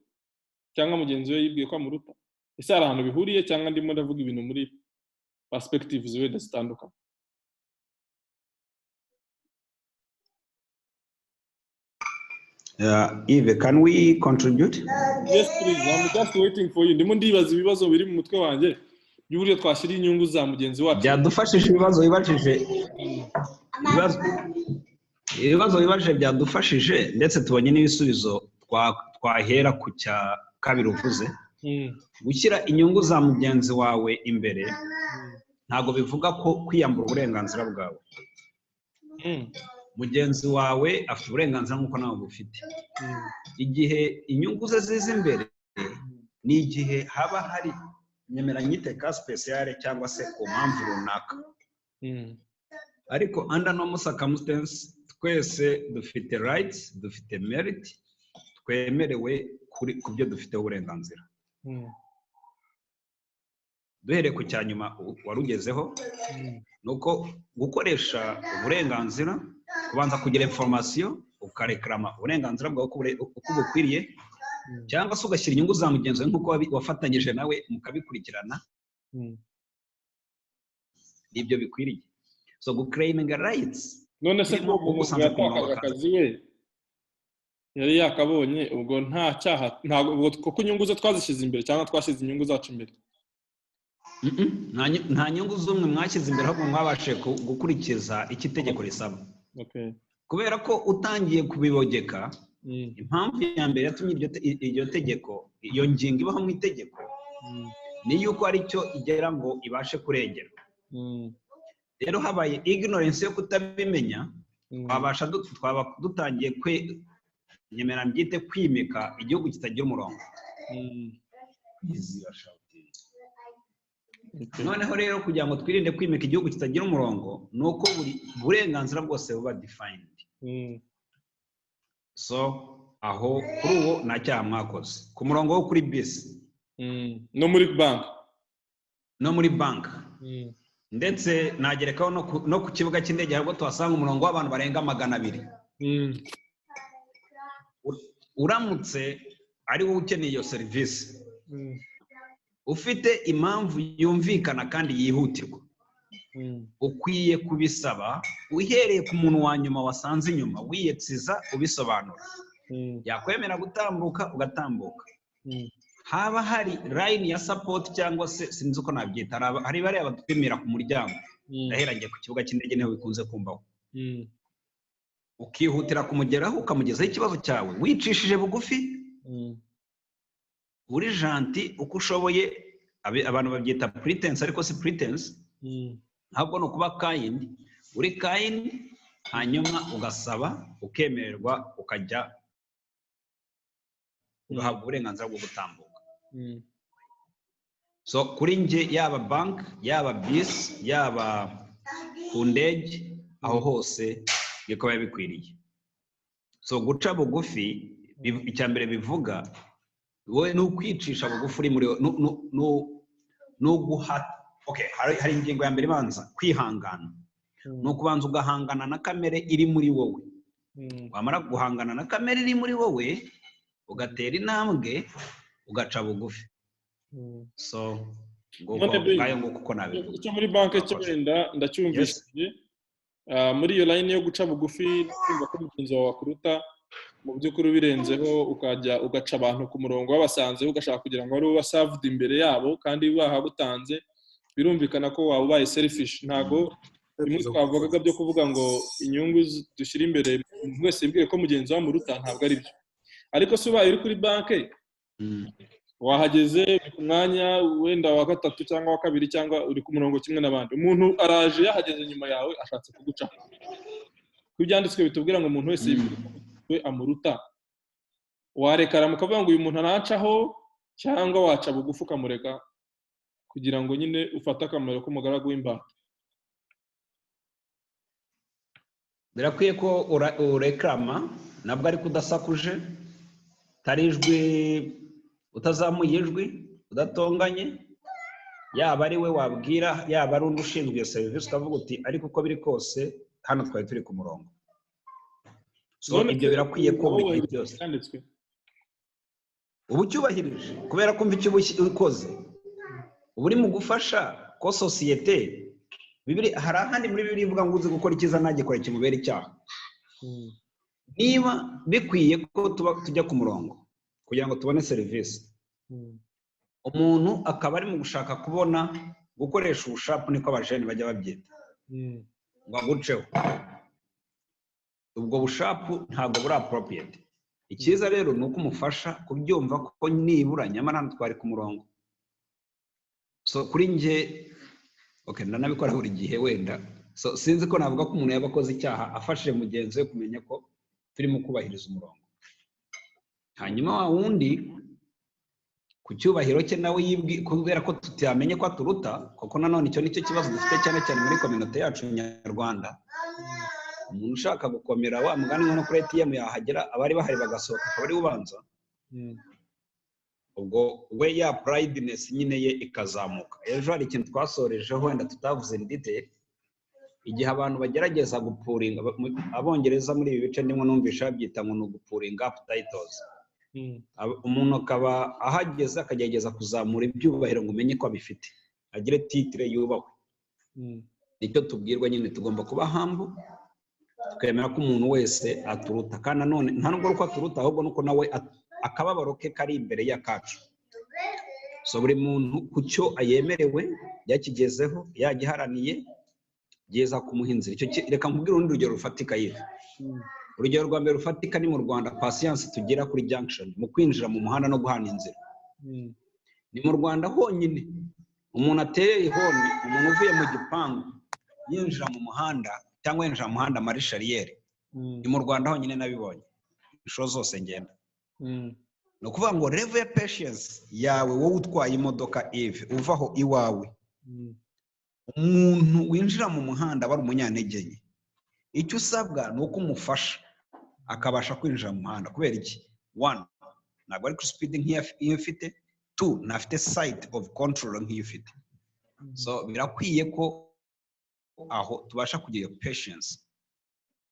cyangwa mugenzi we yibwiye ko amuruta ese hari ahantu bihuriye cyangwa ndimo ndavuga ibintu muri perspectives wenda zitandukanye Eve, can we contribute? Yes, please. I'm just waiting for you. Ndimo ndibaza ibibazo biri mu mutwe wanjye y'uburyo twashyira inyungu za mugenzi wacu. Byadufashije ibibazo wibajije byadufashije ndetse tubonye n'ibisubizo twahera ku cya kabiri uvuze. Gushyira inyungu za mugenzi wawe imbere ntago bivuga ko kwiyambura uburenganzira bwawe. Mugenzi wawe afite uburenganzira nk'uko nawe bufite. Igihe inyungu ze ziza imbere ni igihe haba hari nyemeranyiteka speciale cyangwa se ku mpamvu runaka. Ariko under normal circumstances twese dufite rights, dufite merit, twemerewe ku byo dufite uburenganzira. Duhere ku cyanyuma warugezeho nuko gukoresha uburenganzira kubanza kugira information ukarekrama uburenganzira bwawe uko bukwiriye cyangwa se ugashyira inyungu za mugenzi wawe nk'uko wafatanyije nawe mukabikurikirana ibyo bikwiriye. So guclaiming rights none se ko umuntu yatakaje akazi we yari yakabonye ubwo nta cyaha ntabwo kuko inyungu ze twazishyize imbere cyangwa twashyize inyungu zacu imbere. Nta nyungu z'umwe mwashyize imbere ahubwo mwabashe gukurikiza iki tegeko risaba. Kubera ko utangiye kubibogeka impamvu ya mbere yatumye iryo tegeko iyo ngingo ibaho mu itegeko ni yuko ari cyo igera ngo ibashe kurengera. Rero habaye ignorance yo kutabimenya twaba dutangiye nyemera mbyite kwimika igihugu kitagira umurongo. Noneho rero kugira ngo twirinde kwimika igihugu kitagira umurongo nuko buri burenganzira bwose buba defined. So aho kuri uwo nta cyaha mwakoze ku murongo wo kuri bisi no muri bank ndetse nagerekaho no ku kibuga cy'indege ahubwo tuhasanga umurongo w'abantu barenga 200. Uramutse ari wowe ukeneye iyo serivisi ufite impamvu yumvikana kandi yihutirwa ukwiye kubisaba uhereye ku muntu wa nyuma wasanze inyuma wiyetsiza ubisobanura yakwemera gutambuka ugatambuka. Haba hari line ya support cyangwa se sinzi uko nabyita hari bari abatwemera ku muryango ndaherangiye ku kibuga cy'indege niho bikunze kumbaho. ukihutira kumugeraho ukamugezaho ikibazo cyawe wicishije bugufi uri janti uko ushoboye abantu babyita pretense ariko si pretense ntabwo no kuba kind uri kind hanyuma ugasaba ukemererwa ukajya ugahabwa uburenganzira bwo gutambuka so kuri nge yaba bank yaba bisi yaba ku ndege aho hose bikaba bikwiriye so guca bugufi icya mbere bivuga wowe ni ukwicisha bugufi uri muri no guhata okay hari ingingo ya mbere ibanza kwihangana no kubanza ugahangana na kamere iri muri wowe wamara guhangana na kamere iri muri wowe ugatera intambwe ugaca bugufi so ngayo ngo kuko nabi icyo muri banke cyo wenda ndacyumvishije muri iyo line yo guca bugufi kumva ko mugenzi wawe akuruta mu by'ukuri birenzeho ukajya ugaca abantu ku murongo wabasanze ugashaka kugira ngo ari ubasaved imbere yabo kandi bahagutanze birumvikana ko waba ubaye selfish ntago bimwe twavugaga byo kuvuga ngo inyungu dushyira imbere mwese yibwire ko mugenzi wawe muruta ntabwo ari byo ariko se ubaye uri kuri banke wahageze ku mwanya wenda wa gatatu cyangwa wa kabiri cyangwa uri ku murongo kimwe n'abandi umuntu araje yahageze nyuma yawe ashatse kuguca kubyanditswe bitubwira ngo umuntu wese we amuruta warekara mukavuga ngo uyu muntu aracaho cyangwa waca bugufi ukamureka kugira ngo nyine ufate akamaro k'umugaragu w'imbata birakwiye ko urekrama nabwo ariko udasakuje tari ijwi utazamuye ijwi udatonganye yaba ari we wabwira yaba ari undi ushinzwe iyo serivisi ukavuga uti ariko uko biri kose hano twari turi ku murongo so ibyo birakwiye ko buri byose ubu cyubahirije kubera ko mva icyo ukoze ubu uri mu gufasha ko sosiyete hari ahandi muri bibiri ivuga ngo uzi gukora icyiza ntagikore kimubera icyaha niba bikwiye ko tujya ku murongo kugira ngo tubone serivisi umuntu akaba ari mu gushaka kubona gukoresha ubushapu niko abajene bajya babyita ngo aguceho ubwo bushapu ntabwo buri appropriate icyiza rero ni uko umufasha kubyumva ko nibura nyamara twari ku murongo so kuri nge okay ndanabikora buri gihe wenda so sinzi ko navuga ko umuntu yaba akoze icyaha afashije mugenzi we kumenya ko turimo kubahiriza umurongo hanyuma wa wundi ku cyubahiro cye nawe kubera ko tutamenye ko aturuta kuko nanone icyo nicyo kibazo dufite cyane cyane muri community yacu nyarwanda umuntu ushaka gukomera wa mugani nko kuri ATM yahagera abari bahari bagasohoka akaba ari ubanza ubwo we ya prideness nyine ye ikazamuka ejo hari ikintu twasorejeho wenda tutavuze in detail igihe abantu bagerageza gupuringa abongereza muri ibi bice ndimo numvisha byita ngo no gupuringa up titles umuntu akaba ahageze akagerageza kuzamura ibyubahiro ngo umenye ko abifite agire titre yubahwe nicyo tubwirwa nyine tugomba kuba humble tukemera ko umuntu wese aturuta kandi nanone nta nubwo uko aturuta ahubwo nuko nawe akababaro ke kari imbere y'akacu so buri muntu ku cyo ayemerewe yakigezeho yagiharaniye geza kumuhinzira icyo reka nkubwire urundi rugero rufatika yive urugero rwa mbere rufatika ni mu Rwanda patience tugira kuri junction mu kwinjira mu muhanda no guhana inzira ni mu Rwanda honyine umuntu atereye honi umuntu uvuye mu gipangu yinjira mu muhanda cyangwa yinjira mu muhanda mari charrière ni mu Rwanda honyine nabibonye inshuro zose ngenda no kuvuga ngo level ya patience yawe wowe utwaye imodoka Eve uvaho iwawe umuntu winjira mu muhanda bari umunyantege nke icyo usabwa ni uko umufasha akabasha kwinjira mu muhanda kubera iki 1 ntabwo ari speed nk'iyo ufite 2 ntafite side of control nk'iyo ufite so birakwiye ko aho tubasha kugira patience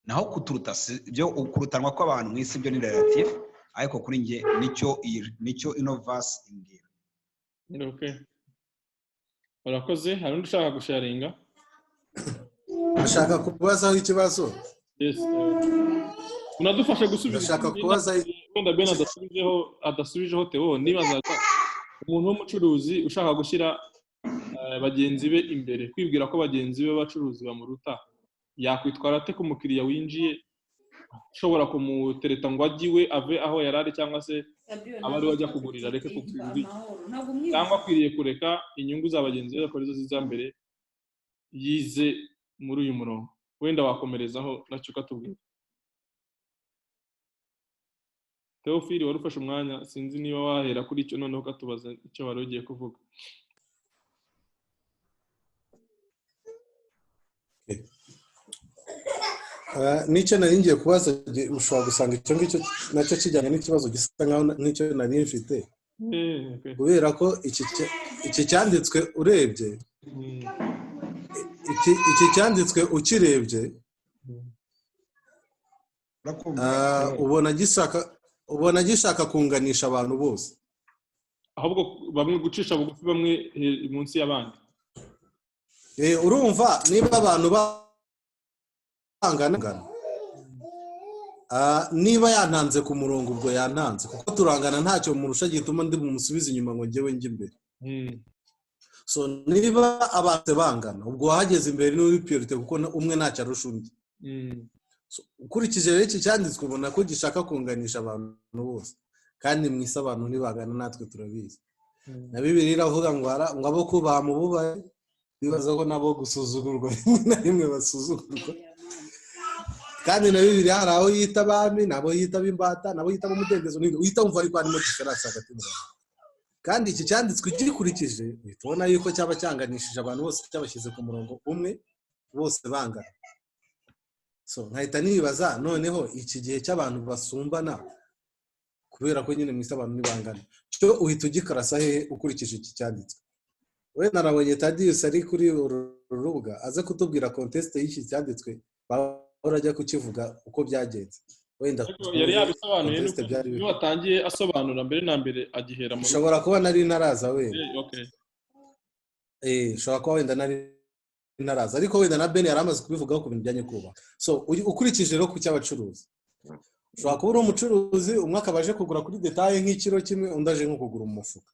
naho kuturuta byo ukurutanwa kw'abantu mu isi byo ni relative ariko kuri nge nicyo innovance imbwira okay urakoze hari undi ushaka gusharinga ashaka kubazaho ikibazo yes unadufasha gusubiza ashaka kubaza wenda Ben adasubijeho Theo nibazaga umuntu w'umucuruzi ushaka gushyira bagenzi be imbere kwibwira ko bagenzi be bacuruzi bamuruta yakwitwara ate ku mukiriya winjiye ushobora kumutereta ngo ajyiwe ave aho yarari cyangwa se aba ari wajya kugurira reke kugurira cyangwa akwiriye kureka inyungu za bagenzi be akora izo ziza mbere yize muri uyu murongo wenda wakomerezaho nacyo ukatubwira Theophile wari ufashe umwanya sinzi niba wahera kuri icyo noneho ukatubaza icyo wari ugiye kuvuga nicyo nari ngiye kubaza ushobora gusanga icyo ngicyo nacyo kijyanye n'ikibazo gisa nkaho n'icyo nari mfite kubera ko iki cyanditswe urebye iki cyanditswe ukirebye ubona gishaka kunganisha abantu bose ahubwo bamwe gucisha bugufi bamwe munsi y'abandi urumva niba abantu bangana niba yantanze ku murongo ubwo yantanze kuko turangana ntacyo murusha gituma ndi bumusubize inyuma ngo njyewe njye imbere so niba abantu bangana ubwo wahageze imbere n'uri priority kuko umwe ntacyo arusha undi ukurikije rero iki cyanditswe ubona ko gishaka kunganisha abantu bose kandi mwise abantu ntibagana natwe turabizi na Bibiliya iravuga ngo abo kubaha mu bubahe bibaza ko nabo gusuzugurwa rimwe na rimwe basuzugurwa kandi na Bibiliya hari aho yita abami nabo yita imbata nabo yita umudendezo uhita wumva ariko harimo diferanse hagati mu bantu kandi iki cyanditswe gikurikije tubona yuko cyaba cyanganishije abantu bose cyabashyize ku murongo umwe bose bangana so nkahita nibaza noneho iki gihe cy'abantu basumbana kubera ko nyine mwise abantu ntibangana cyo uhita ugikarasa hehe ukurikije iki cyanditswe we narabonye Thaddeus ari kuri uru rubuga aza kutubwira contest y'iki cyanditswe bahora ajya kukivuga uko byagenze wenda yari yabisobanuye niyo watangiye asobanura mbere na mbere agihera mu ushobora kuba nari naraza we ushobora kuba wenda nari naraza ariko wenda na Ben yaramaze kubivugaho ku bintu bijyanye kuba so ukurikije rero ku cy'abacuruzi ushobora kuba uri umucuruzi umwe akabaje kugura kuri detaye nk'ikiro kimwe undi aje nko kugura umufuka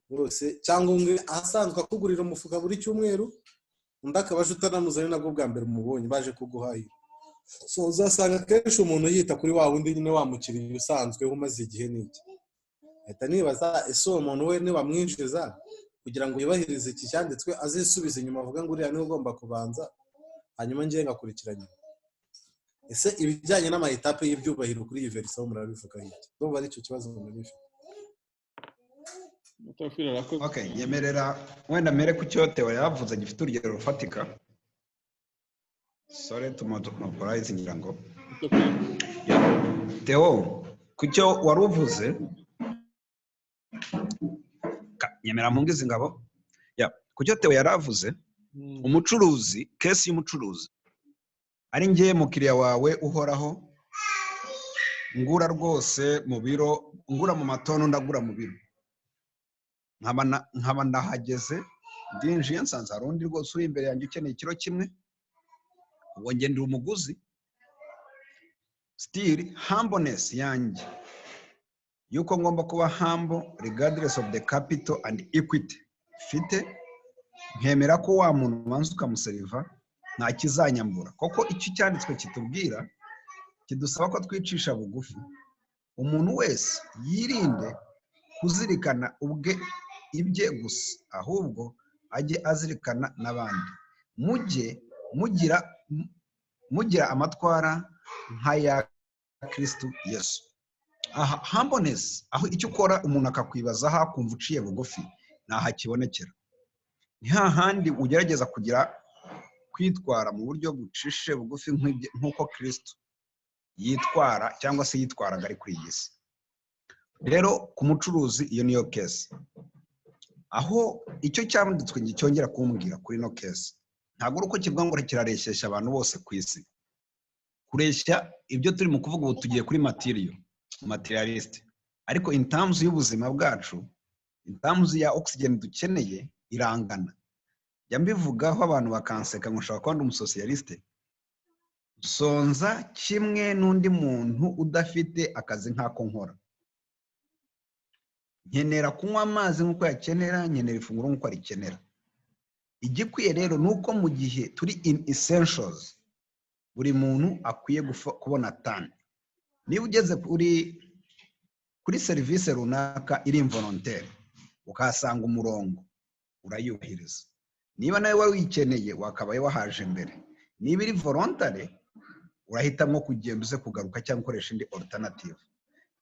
rwose cyangwa umwe asanzwe akugurira umufuka buri cyumweru undi akabaje utanamuzanye nabwo bwa mbere umubonye baje kuguhahira so uzasanga kenshi umuntu yita kuri wa wundi nyine wamukiriye usanzwe umaze igihe n'iki ahita nibaza ese uwo muntu we nibamwinjiza kugira ngo yubahirize iki cyanditswe azisubize inyuma avuga ngo uriya niwe ugomba kubanza hanyuma ngiye ngakurikiranye ese ibijyanye n'amahitape y'ibyubahiro kuri iyi verisiyo murabivuga iki ndumva ari icyo kibazo murifite okay yemerera wenda mere ku cyo Theo yavuze gifite urugero rufatika sorry to monopolize ngira ngo Theo ku cyo waruvuze nyemera mungize ngabo ku cyo Theo yaravuze umucuruzi case y'umucuruzi ari ngiye mukiriya wawe uhoraho ngura rwose mu biro ngura mu matono ndagura mu biro nkaba ndahageze ndinjiye nsanze hari undi rwose uri imbere yanjye ukeneye ikiro kimwe ubwo ngendera umuguzi still humbleness yanjye yuko ngomba kuba humble regardless of the capital and equity fite nkemera ko wa muntu ubanza ukamuseriva nta kizanyambura kuko icyo cyanditswe kitubwira kidusaba ko twicisha bugufi umuntu wese yirinde kuzirikana ubwe ibye gusa ahubwo ajye azirikana n'abandi mugira amatwara nk'aya Kristo Yesu aha humbleness aho icyo ukora umuntu akakwibaza aho akumva uciye bugufi naho akibonekera ni hahandi ugerageza kugira kwitwara mu buryo bucishe bugufi nk'uko Kristo yitwara cyangwa se yitwaraga ari kuri iyi si rero ku mucuruzi iyo niyo case aho icyo cyanditswe cyongera kumbwira kuri no case ntabwo uko kivuga ngo kirareshyeshya abantu bose ku isi kureshya ibyo turi mu kuvuga ubu tugiye kuri materialist ariko in terms y'ubuzima bwacu in terms ya oxygen dukeneye irangana mbivugaho abantu bakanseka ngo ushaka kuba umusosiyaliste sonza kimwe n'undi muntu udafite akazi nk'ako nkora nkenera kunywa amazi nk'uko yakenera nkenera ifunguro nk'uko arikenera igikwiye rero ni uko mu gihe turi in essentials buri muntu akwiye kubona tani. Niba ugeze kuri serivisi runaka iri involontaire ukahasanga umurongo urayubahiriza. Niba nawe wari wikeneye wakabaye wahaje mbere. Niba iri voluntary urahitamo kugenda uze kugaruka cyangwa ukoresha indi alternative.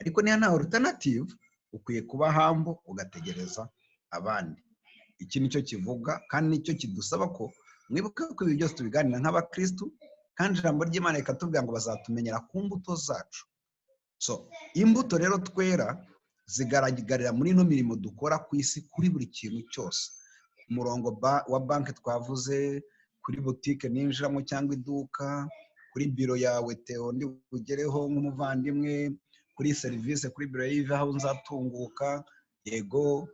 Ariko niba nta alternative ukwiye kuba humble ugategereza abandi. Iki nicyo kivuga kandi nicyo kidusaba ko mwibuka ko ibi byose tubiganira nk'abakristu, kandi ijambo ry'Imana rikatubwira ngo bazatumenyera ku mbuto zacu. So imbuto rero twera zigaragarira muri ino mirimo dukora ku isi, kuri buri kintu cyose. Umurongo wa banki twavuze, kuri butike ninjiramo cyangwa iduka, kuri biro yawe Theo ndi bugereho nk'umuvandimwe, kuri serivisi kuri biro yive aho nzatunguka. Yego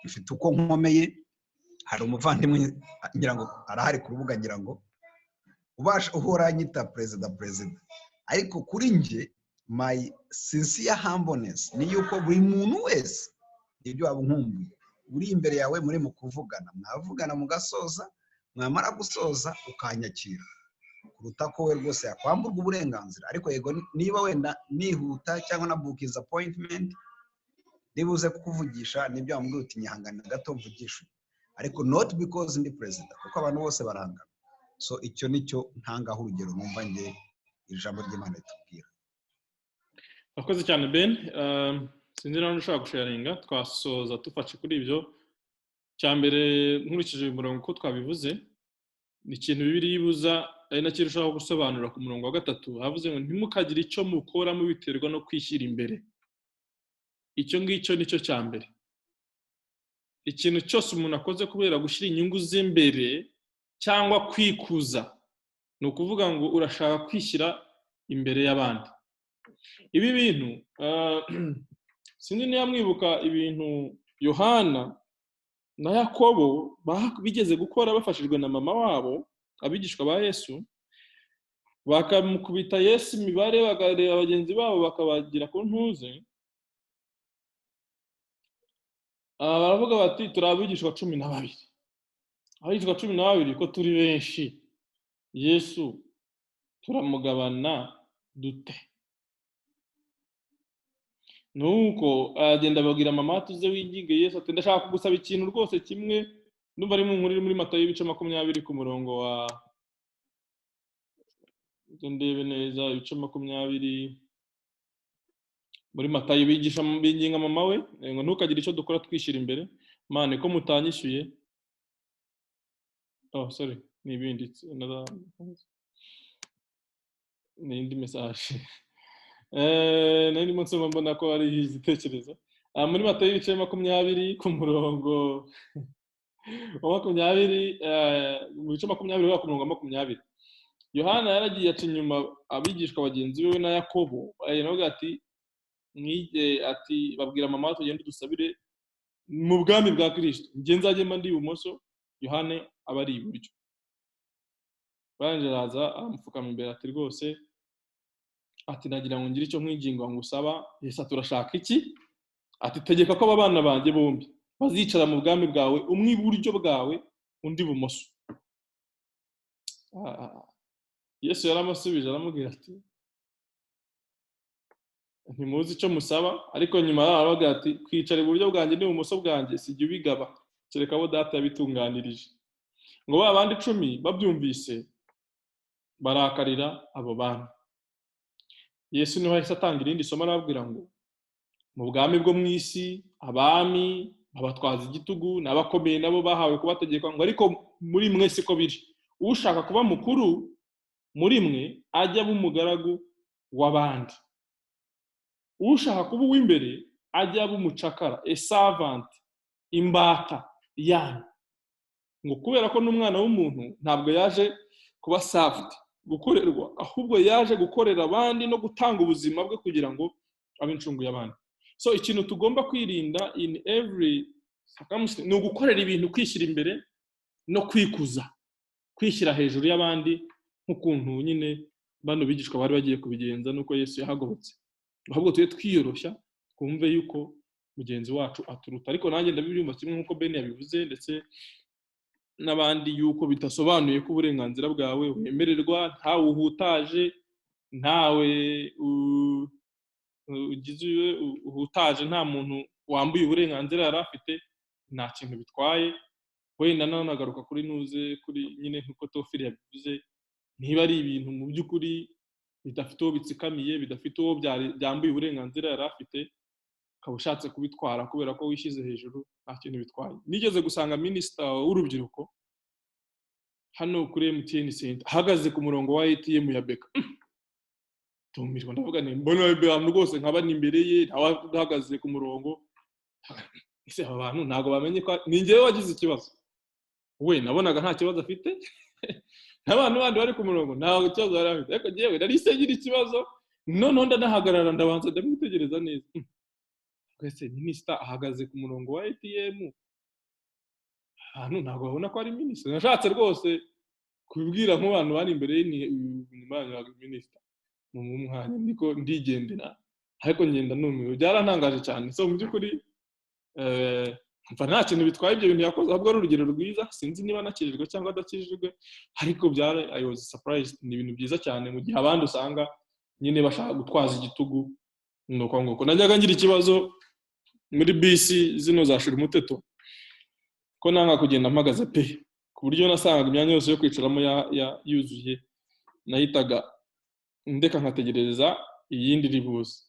ifite uko nkomeye. Hari umuvandimwe ngira ngo arahari ku rubuga, ngira ngo ubasha uhora anyita perezida, ariko kuri nge my sincere humbleness ni yuko buri muntu wese ibyo waba nkumbuye uri imbere yawe muri mu kuvugana, mwavugana mugasoza, mwamara gusoza ukanyakira, kuruta ko we rwose yakwamburwa uburenganzira. Ariko yego niba wenda nihuta cyangwa na booking appointment ndibuze kukuvugisha, nibyo wambwira uti nyihangana gato mvugisha, ariko not because ndi perezida, kuko abantu bose barangana. So icyo nicyo ntangaho urugero numva nge ijambo ry'Imana ritubwira. Akoze cyane Ben. Sinzi nawe ushaka gusharinga, twasoza tufashe kuri ibyo. Cyambere nkurikije umurongo ko twabivuze, ni ikintu Bibiliya yibuza ari nacyo irushaho gusobanura ku murongo wa 3. Havuze ngo ntimukagire icyo mukora mubiterwa no kwishyira imbere. Icyo ngicyo nicyo cyambere. Ikintu cyose umuntu akoze kubera gushyira inyungu z'imbere cyangwa kwikuza, ni ukuvuga ngo urashaka kwishyira imbere y'abandi. Ibi bintu sinzi niba mwibuka ibintu Yohana na Yakobo bigeze gukora bafashijwe na mama wabo, abigishwa ba Yesu. Bakamukubita Yesu imibare, bakareba bagenzi babo bakabagira ku ntuze. Baravuga bati turi abigishwa 12. Abigishwa 12 ko turi benshi, Yesu turamugabana dute? Nuko agenda ababwira mama tuze winginge Yesu ati ndashaka kugusaba ikintu rwose kimwe. Ndumva ari mu nkuru muri Matayo 20 ku murongo wa ndebe neza 20 muri Matayo bigisha binginga mama we ngo ntukagire icyo dukora twishyira imbere. Mane ko mutanyishyuye. Sorry, nibindi n'indi message. Nari nsoma mbona ko ari izitekerezo. Muri Matayo 20 ku murongo wa 20, mu 20 ku murongo wa 20, Yohana yaragiye aca inyuma abigishwa bagenzi we na Yakobo, aravuga ati mwige ati babwira mama tugende dusabire mu bwami bwa Kristo, nge nzajye mba ndi ibumoso, Yohane aba ari iburyo. Baranje araza amufukama imbere ati rwose ati nagira ngo ngire icyo mwingingo ngusaba. Yesu turashaka iki? Ati tegeka ko abana banjye bombi bazicara mu bwami bwawe, umwe iburyo bwawe undi ibumoso. Yesu yaramusubije aramubwira ati ntimuzi icyo musaba. Ariko nyuma aravuga ati kwicara iburyo bwanjye n'ibumoso bwanjye sijye ubigaba, kereka abo data yabitunganirije. Ngo ba bandi 10 babyumvise barakarira abo bana. Yesu niho yahise atanga irindi somo arababwira ngo mu bwami bwo mu isi abami abatwaza igitugu n'abakomeye nabo bahawe kubategeka, ngo ariko muri mwe siko biri. Ushaka kuba mukuru muri mwe ajya aba umugaragu w'abandi, ushaka kuba uw'imbere ajya aba umucakara, a servant, imbata yanyu. Ngo kubera ko n'umwana w'umuntu ntabwo yaje kuba served, gukorerwa, ahubwo yaje gukorera abandi no gutanga ubuzima bwe kugira ngo abe incungu y'abandi. So ikintu tugomba kwirinda in every circumstance ni ugukorera ibintu kwishyira imbere no kwikuza, kwishyira hejuru y'abandi, nk'ukuntu nyine bano bigishwa bari bagiye kubigenza nuko Yesu yahagobotse. Ahubwo tuye twiyoroshya twumve yuko mugenzi wacu aturuta. Ariko nanjye ndabibyumva kimwe nk'uko Ben yabivuze, ndetse n'abandi yuko bitasobanuye ko uburenganzira bwawe wemererwa, ntawe uhutaje, ntawe uhutaje, nta muntu wambuye uburenganzira yari afite, nta kintu bitwaye. Wenda nawe nagaruka kuri nyine nk'uko Tofili yabivuze, niba ari ibintu mu by'ukuri bidafite uwo bitsikamiye, bidafite uwo byambuye uburenganzira yari afite, ukaba ushatse kubitwara kubera ko wishyize hejuru, nta kintu bitwaye. Nigeze gusanga minisita w'urubyiruko hano kuri MTN Center ahagaze ku murongo wa ATM ya BK. Tumirwa ndavuga nti mbona abantu rwose nk'abana imbere ye, ahagaze ku murongo. Ese aba bantu ntago bamenye ko ni njyewe wagize ikibazo. We nabonaga nta kibazo afite, n'abantu bandi bari ku murongo ntago ikibazo bari afite, ariko njyewe nari segira ikibazo, noneho ndanahagarara ndabanza ndamwitegereza neza. Twese minisita ahagaze ku murongo wa ATM, ahantu ntago babona ko ari minisita. Nashatse rwose kubibwira nk'abantu bari imbere ye, nyuma ya minisita mu mwanya niko ndigendera, ariko ngenda numiwe, byarantangaje cyane. So mu by'ukuri mfa nta kintu bitwaye ibyo bintu yakoze, ahubwo ari urugero rwiza. Sinzi niba nakirijwe cyangwa adakijijwe, ariko I was surprised. Ni ibintu byiza cyane mu gihe abandi usanga nyine bashaka gutwaza igitugu. Nuko nguko najyaga ngira ikibazo muri bisi zino za Shirumuteto, ko nanga kugenda mpagaze pe, ku buryo nasangaga imyanya yose yo kwicaramo yuzuye, nahitaga ndeka nkategereza iyindi ribuze,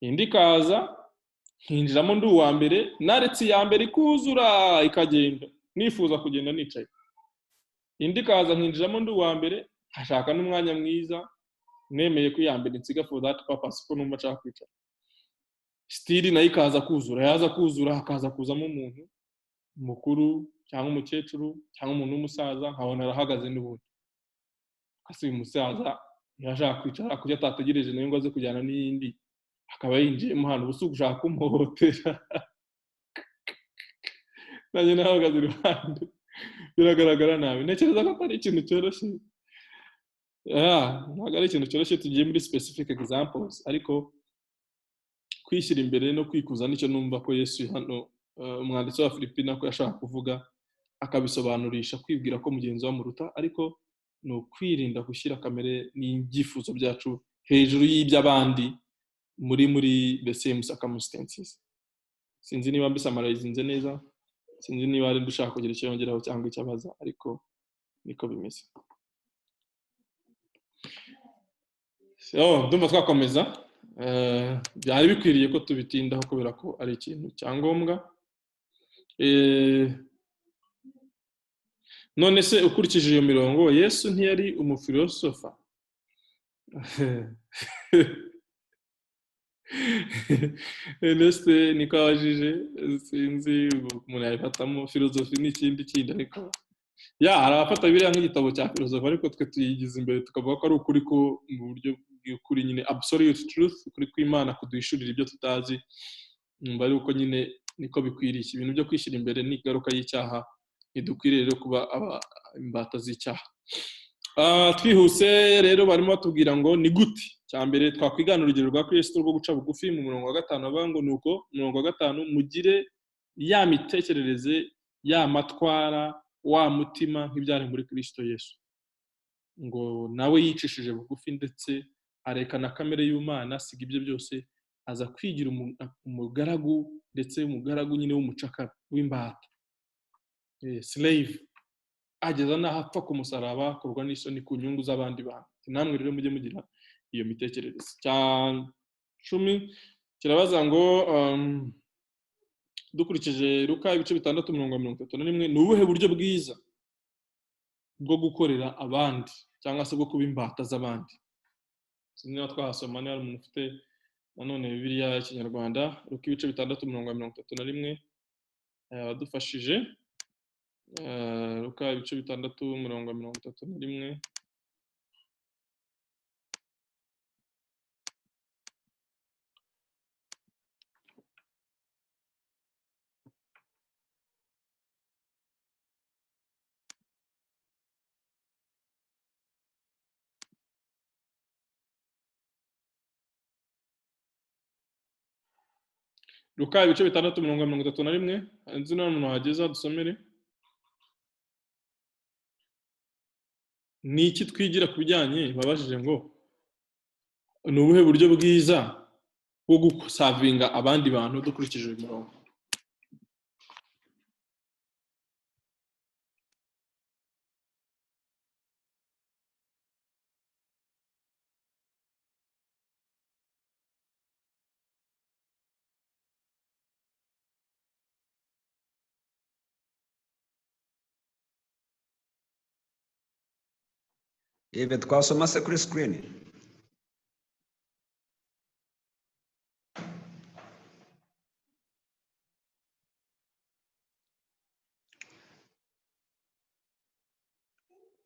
indi kaza nkinjiramo ndi uwa mbere, naretse iya mbere ikuzura ikagenda, nifuza kugenda nicaye. Indi kaza nkinjiramo ndi uwa mbere, nkashaka n'umwanya mwiza, nemeye ko iya mbere nsiga for that purpose, ko numva nshaka kwicara. Stili nayo ikaza kuzura, yaza kuzura hakaza kuzamo umuntu mukuru cyangwa umukecuru cyangwa umuntu w'umusaza, nkabona arahagaze n'ubundi. Kasi umusaza yashaka kwicara kujya atategereje nayo ngo aze kujyana n'iyindi, akaba yinjiyemo hano, ubusa gushaka kumuhotera. Nanjye nahagaze iruhande, biragaragara nabi. Ntekereza ko atari ikintu cyoroshye. Ntabwo ari ikintu cyoroshye, tugiye muri specific examples, ariko kwishyira imbere no kwikuza nicyo numva ko Yesu hano umwanditsi wa Filipi nako yashaka kuvuga, akabisobanurisha kwibwira ko mugenzi wa muruta, ariko ni ukwirinda gushyira kamere n'ibyifuzo byacu hejuru y'iby'abandi muri the same circumstances. Sinzi niba mbisamarizinze neza, sinzi niba ari dushaka kugira icyo yongeraho cyangwa icyabaza, ariko niko bimeze. Ndumva twakomeza. Byari bikwiriye ko tubitindaho kubera ko ari ikintu cyangombwa. None se ukurikije iyo mirongo, Yesu ntiyari umufilosofa? Neste niko abajije, sinzi umuntu yabifatamo filozofi n'ikindi kindi, ariko hari abafata biriya nk'igitabo cya filozofi, ariko twe tuyigize imbere tukavuga ko ari ukuri ko mu buryo bw'ukuri nyine absolute truth, ukuri kw'Imana kuduhishurira ibyo tutazi. Numva ari uko nyine niko bikwiriye. Ibintu byo kwishyira imbere ni ingaruka y'icyaha, ntidukwiriye rero kuba imbata z'icyaha. Twihuse rero barimo batubwira ngo ni gute. Cya mbere twakwigana urugero rwa Kristo rwo guca bugufi mu murongo wa 5, avuga ngo nuko murongo wa 5, mugire ya mitekerereze, ya matwara, wa mutima nk'ibyari muri Kristo Yesu. Ngo nawe yicishije bugufi ndetse arekana kamere y'Imana, asiga ibyo byose, aza kwigira umugaragu, ndetse umugaragu nyine w'umucakara w'imbata, slave, ageza n'aho apfa ku musaraba, akorwa n'isoni ku nyungu z'abandi bantu. Namwe rero mujye mugira iyo mitekerereze. Cya 10 kirabaza ngo dukurikije Luka ibice 6:31, ni ubuhe buryo bwiza bwo gukorera abandi cyangwa se bwo kuba imbata z'abandi? Sinzi niba twahasoma, niba umuntu ufite nanone Bibiliya y'Ikinyarwanda, Luka ibice 6:31 adufashije. Luka ibice 6:31. Luka ibice 6:31, nzi n'umuntu wahageza dusomere. ni iki twigira ku bijyanye babajije ngo ni ubuhe buryo bwiza bwo gusavinga abandi bantu dukurikije uyu murongo? Ibi twasoma se kuri screen?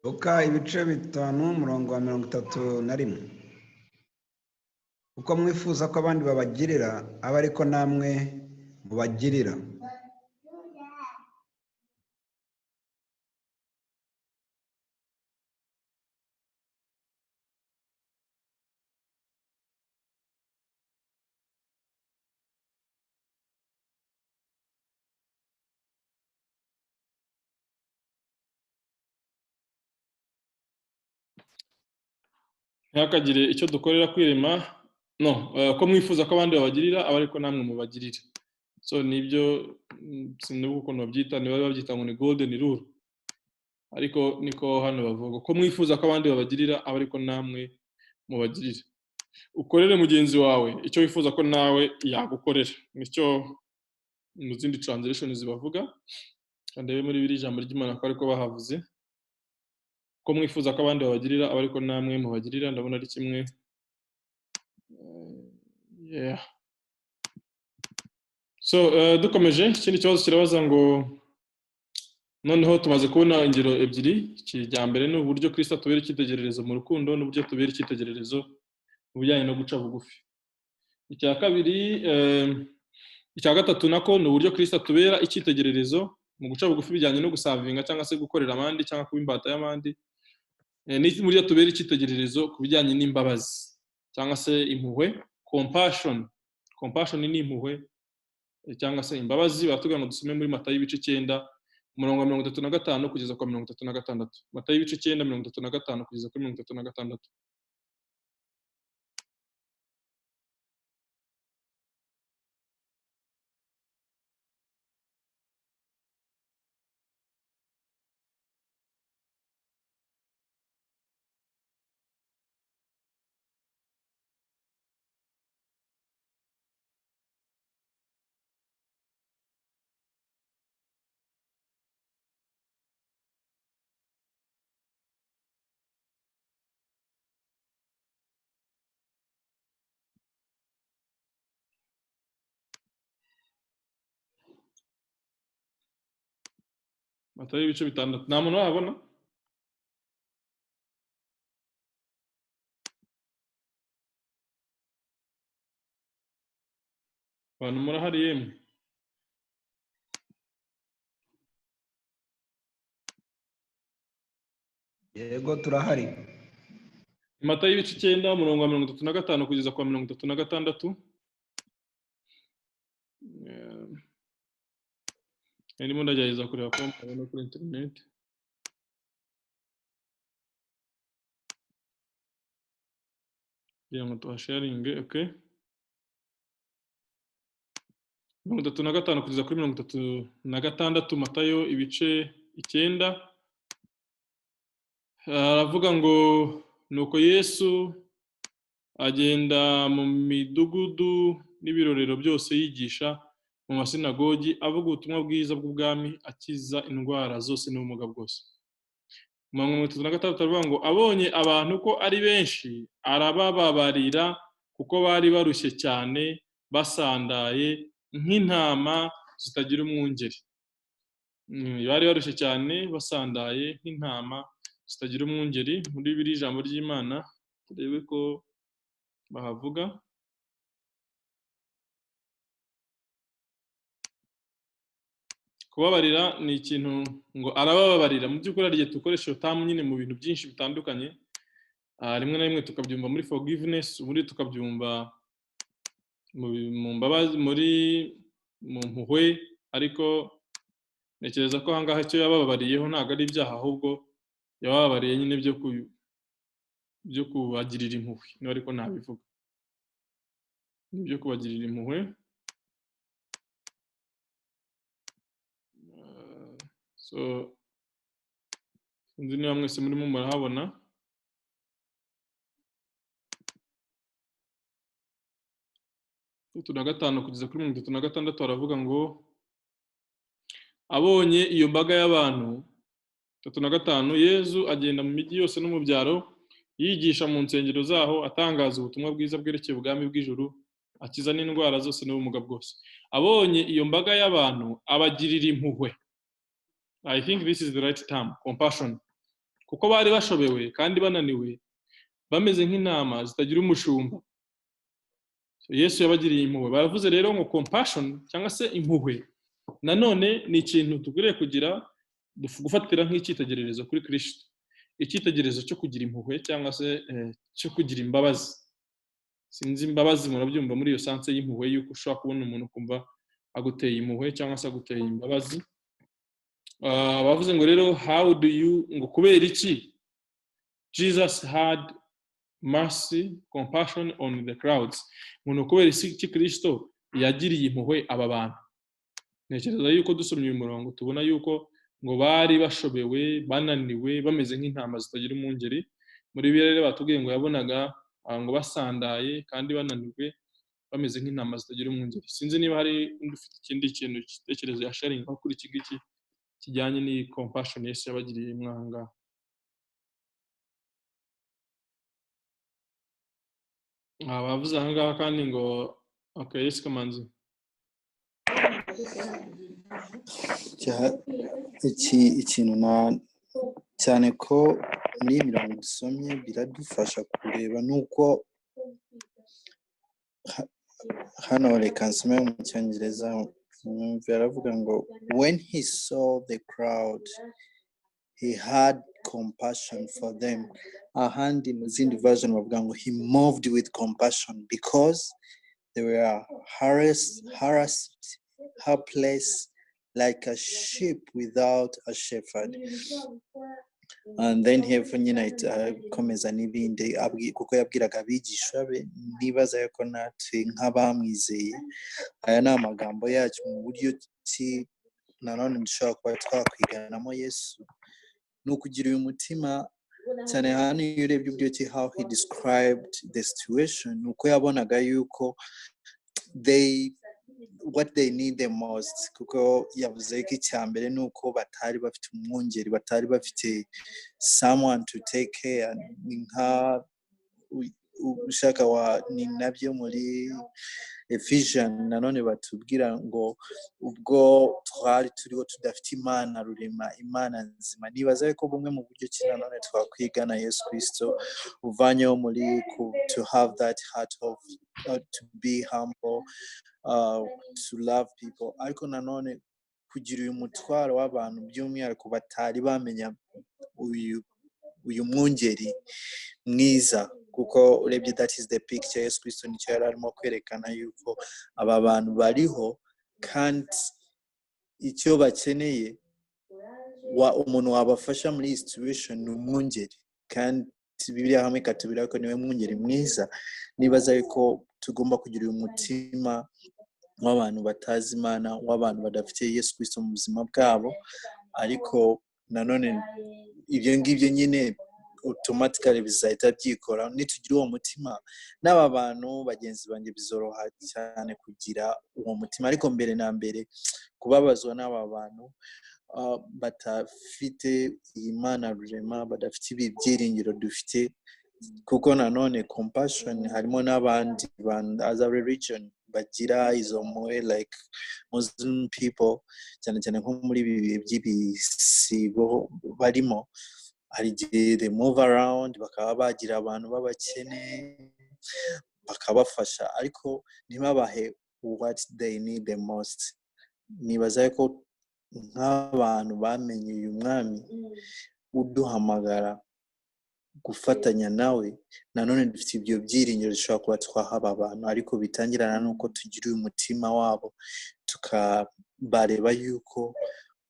Luka ibice 5 murongo wa 31. Uko mwifuza ko abandi babagirira aba ariko namwe mubagirira. Ntihakagire icyo dukorera kwirema, no, ko mwifuza ko abandi babagirira aba ariko namwe mubagirira. So nibyo sinibuka ukuntu babyita, niba babyita ngo ni golden rule, ariko niko hano bavuga ko mwifuza ko abandi babagirira aba ariko namwe mubagirira. Ukorere mugenzi wawe icyo wifuza ko nawe yagukorera, nicyo mu zindi translation zibavuga, kandi muri biri jambo ry'Imana ko ariko bahavuze ko mwifuza ko abandi babagirira aba ariko namwe mubagirira. Ndabona ari kimwe. So dukomeje, ikindi kibazo kirabaza ngo noneho tumaze kubona ingero ebyiri. Ikijya mbere ni uburyo Kristo atubera icyitegererezo mu rukundo n'uburyo tubera icyitegererezo mu bijyanye no guca bugufi. Icya gatatu nako ni uburyo Kristo atubera icyitegererezo mu guca bugufi bijyanye no gusavinga cyangwa se gukorera abandi cyangwa kuba imbata y'abandi. Ni uburyo tubera icyitegererezo ku bijyanye n'imbabazi cyangwa se impuhwe. Compassion ni impuhwe cyangwa se imbabazi. Batugana dusome muri Matayo ibice 9 umurongo wa 35 kugeza kwa 36. Matayo ibice 9 35 kugeza kuri 36. Matayo ibice 6. Nta muntu wabona? Abantu murahari yemwe? Yego turahari. Matayo ibice 9 umurongo wa 35 kugeza kwa 36. Ndimo ndagerageza kureba ko mbona kuri internet. Kugira ngo tuhasharinge, okay. 35 kugeza kuri 36 Matayo ibice 9. Aravuga ngo nuko Yesu agenda mu midugudu n'ibirorero byose yigisha mu masinagogi avuga ubutumwa bwiza bw'ubwami, akiza indwara zose n'ubumuga bwose. Mu 36 aravuga ngo abonye abantu ko ari benshi arabababarira kuko bari barushye cyane basandaye nk'intama zitagira umwungeri. Bari barushye cyane basandaye nk'intama zitagira umwungeri. Muri biri ijambo ry'Imana turebe ko bahavuga. Kubabarira ni ikintu ngo arabababarira. Mu by'ukuri ari igihe dukoresha tamu nyine mu bintu byinshi bitandukanye. Rimwe na rimwe tukabyumva muri forgiveness, ubundi tukabyumva mu mbabazi, mu mpuhwe, ariko ntekereza ko ahangaha icyo yabababariyeho ntabwo ari ibyaha, ahubwo yababariye nyine byo kubagirira impuhwe niba ariko nabivuga byo kubagirira impuhwe so sinzi niba mwese murimo murahabona na gatanu kugeza kuri 36 baravuga ngo abonye iyo mbaga y'abantu 35 Yezu agenda mu migi yose no mu byaro yigisha mu nsengero zaho atangaza ubutumwa bwiza bwerekeye ubwami bw'ijuru akiza n'indwara zose n'ubumuga bwose abonye iyo mbaga y'abantu abagirira impuhwe. I think this is the right term, compassion, kuko bari bashobewe kandi bananiwe bameze nk'intama zitagira umushumba. Yesu yabagiriye impuhwe. Baravuze rero ngo compassion cyangwa se impuhwe nanone ni ikintu dukwiriye kugira gufatira nk'icyitegererezo kuri Kristo, icyitegererezo cyo kugira impuhwe cyangwa se cyo kugira imbabazi. Sinzi imbabazi murabyumva muri iyo sanse y'impuhwe yuko ushobora kubona umuntu kumva aguteye impuhwe cyangwa se aguteye imbabazi. Bavuze ngo rero how do you ngo kubera iki Jesus had mercy, compassion on the crowds. Ngo kubera iki Kristo yagiriye impuhwe aba bantu. Ntekereza yuko dusomye uyu murongo tubona yuko ngo bari bashobewe bananiwe bameze nk'intama zitagira umwungeri. Muri birere batubwiye ngo yabonaga ngo basandaye kandi bananiwe bameze nk'intama zitagira umwungeri. Sinzi niba hari ufite ikindi kintu gitekerezo ya sharing kuri iki giki kijyanye ni compassion Yesu yabagiriye mwanga. Bavuze aha ngaha kandi ngo okay Yesu Kamanzi ikintu na cyane ko muri mirongo dusomye biradufasha kureba nuko hano reka nsome mu Cyongereza baravuga ngo when he saw the crowd he had compassion for them. Ahandi mu zindi version bavuga ngo he moved with compassion because they were harassed, helpless, like a sheep without a shepherd. And then hepfo nyine komeza n'ibindi kuko yabwiraga abigishwa be nibaza yuko natwe nk'abamwizeye aya ni amagambo yacu mu buryo ki nanone dushobora kuba twakwiganamo Yesu ni ukugira uyu mutima cyane hano iyo urebye uburyo ki how he described the situation uko yabonaga yuko what they need the most, kuko yavuze ko icyambere nuko batari bafite umwungeri, batari bafite someone to take care. Nka ushaka wa ni nabyo muri Ephesians nanone batubwira ngo ubwo twari turiho tudafite Imana rurema, Imana nzima. Nibaza ko bumwe mu buryo ki nanone twakwigana Yesu Kristo uvanyeho muri to have that heart of to be humble, to love people, ariko nanone kugira uyu mutwaro w'abantu by'umwihariko batari bamenya uyu mwungeri mwiza, kuko urebye that is the picture Yesu Kristo nicyo yari arimo kwerekana yuko aba bantu bariho kandi icyo bakeneye umuntu wabafasha muri situation ni umwungeri, kandi Bibiliya hamwe katubwira ko niwe mwungeri mwiza. Nibaza yuko tugomba kugira uyu mutima w'abantu batazi Imana, w'abantu badafite Yesu Kristo mu buzima bwabo, ariko nanone ibyo ngibyo nyine automatically bizahita byikora nitugira uwo mutima. N'aba bantu bagenzi banjye bizoroha cyane kugira uwo mutima, ariko mbere na mbere kubabazwa n'aba bantu batafite Imana rurema, badafite ibi byiringiro dufite, kuko nanone compassion harimo n'abandi other religion bagira izo mpuhwe like Muslim people, cyane cyane nko muri ibi by'ibisibo barimo, hari igihe they move around bakaba bagira abantu b'abakene bakabafasha ariko ntibabahe what they need the most. Nibaza ko nk'abantu bamenye uyu mwami uduhamagara gufatanya nawe, nanone dufite ibyo byiringiro dushobora kuba twahaba abantu, ariko bitangirana nuko tugira uyu mutima wabo, tukabareba yuko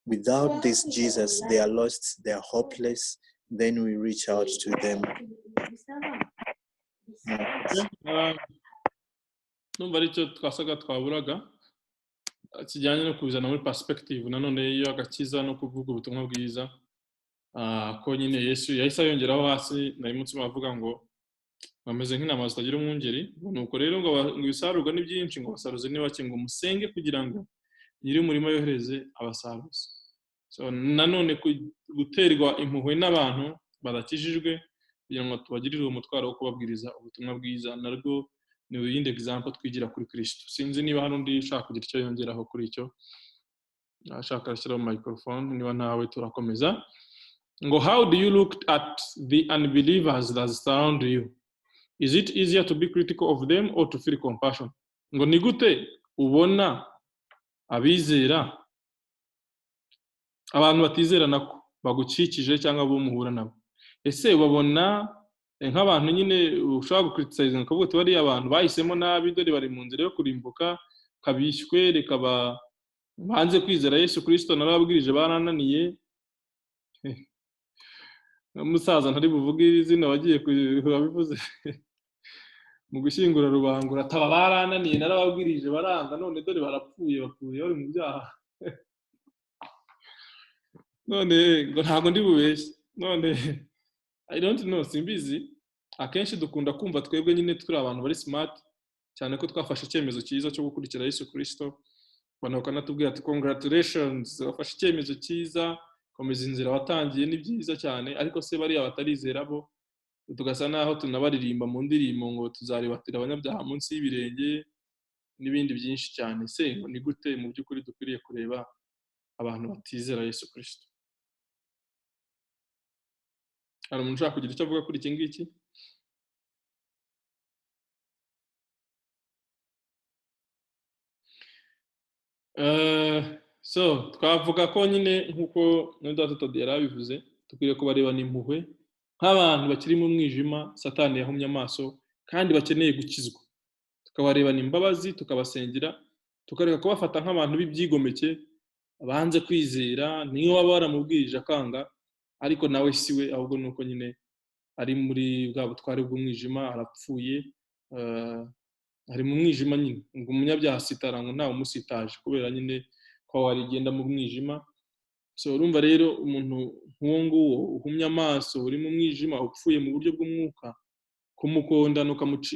without this Jesus they are lost, they are hopeless, then we reach out to them. Numva aricyo twasaga twaburaga kijyanye no kubizana muri perspective nanone y'agakiza no kuvuga ubutumwa bwiza. Ko nyine Yesu yahise yongeraho hasi nari munsi bavuga ngo bameze nk'intama zitagira umwungeri. Nuko rero ngo ibisarurwa ni byinshi, ngo basaruze ni bake, ngo musenge kugira ngo nyiri umurimo yohereze abasaruzi. So nanone guterwa impuhwe n'abantu badakijijwe kugira ngo tubagirire umutwaro wo kubabwiriza ubutumwa bwiza, narwo ni uyindi example twigira kuri Kristo. Sinzi niba hari undi ushaka kugira icyo yongeraho kuri icyo. Ashaka ashyiraho microphone, niba ntawe turakomeza. Ngo how do you look at the unbelievers that surround you? Is it easier to be critical of them or to feel compassion? Ngo ni gute ubona abizera abantu batizera nako bagukikije cyangwa bo muhura nabo? Ese babona nk'abantu nyine ushaka gukriticize ukavuga ati bari abantu bahisemo nabi, dore bari mu nzira yo kurimbuka, kabishywe reka banze kwizera Yesu Kristo narababwirije barananiye. Umusaza ntari buvuge izina wagiye kubivuze mu gushyingura rubangura, ataba barananiye narababwirije baranga, none dore barapfuye bapfuye bari mu byaha. None ngo ntabwo ndi bubeshye. None I don't know, simbizi. Akenshi dukunda kumva twebwe nyine turi abantu bari smart cyane ko twafashe icyemezo cyiza cyo gukurikira Yesu Kristo. Banakanatubwira ati congratulations, wafashe icyemezo cyiza, komeza inzira watangiye, ni byiza cyane. Ariko se bari abatarizera bo tugasa naho tunabaririmba mu ndirimbo ngo tuzaribatira abanyabyaha munsi y'ibirenge n'ibindi byinshi cyane. Se ngo ni gute mu by'ukuri dukwiriye kureba abantu batizera Yesu Kristo? Hari umuntu ushaka kugira icyo avuga kuri iki ngiki? So twavuga ko nyine nk'uko Dr. Tode yarabivuze, dukwiriye kubarebana impuhwe nk'abantu bakiri mu mwijima Satani yahumye amaso kandi bakeneye gukizwa. Tukabarebana imbabazi, tukabasengera, tukareka kubafata nk'abantu b'ibyigomeke banze kwizera, niyo waba waramubwirije akanga, ariko nawe siwe, ahubwo nuko nyine ari muri bwa butware bw'umwijima, arapfuye, ari mu mwijima nyine. Ngo umunyabyaha sitara ngo ntawe umusitaje kubera nyine ko warigenda mu mwijima. So urumva rero umuntu nk'uwo nguwo uhumye amaso, uri mu mwijima, upfuye mu buryo bw'umwuka, kumukondana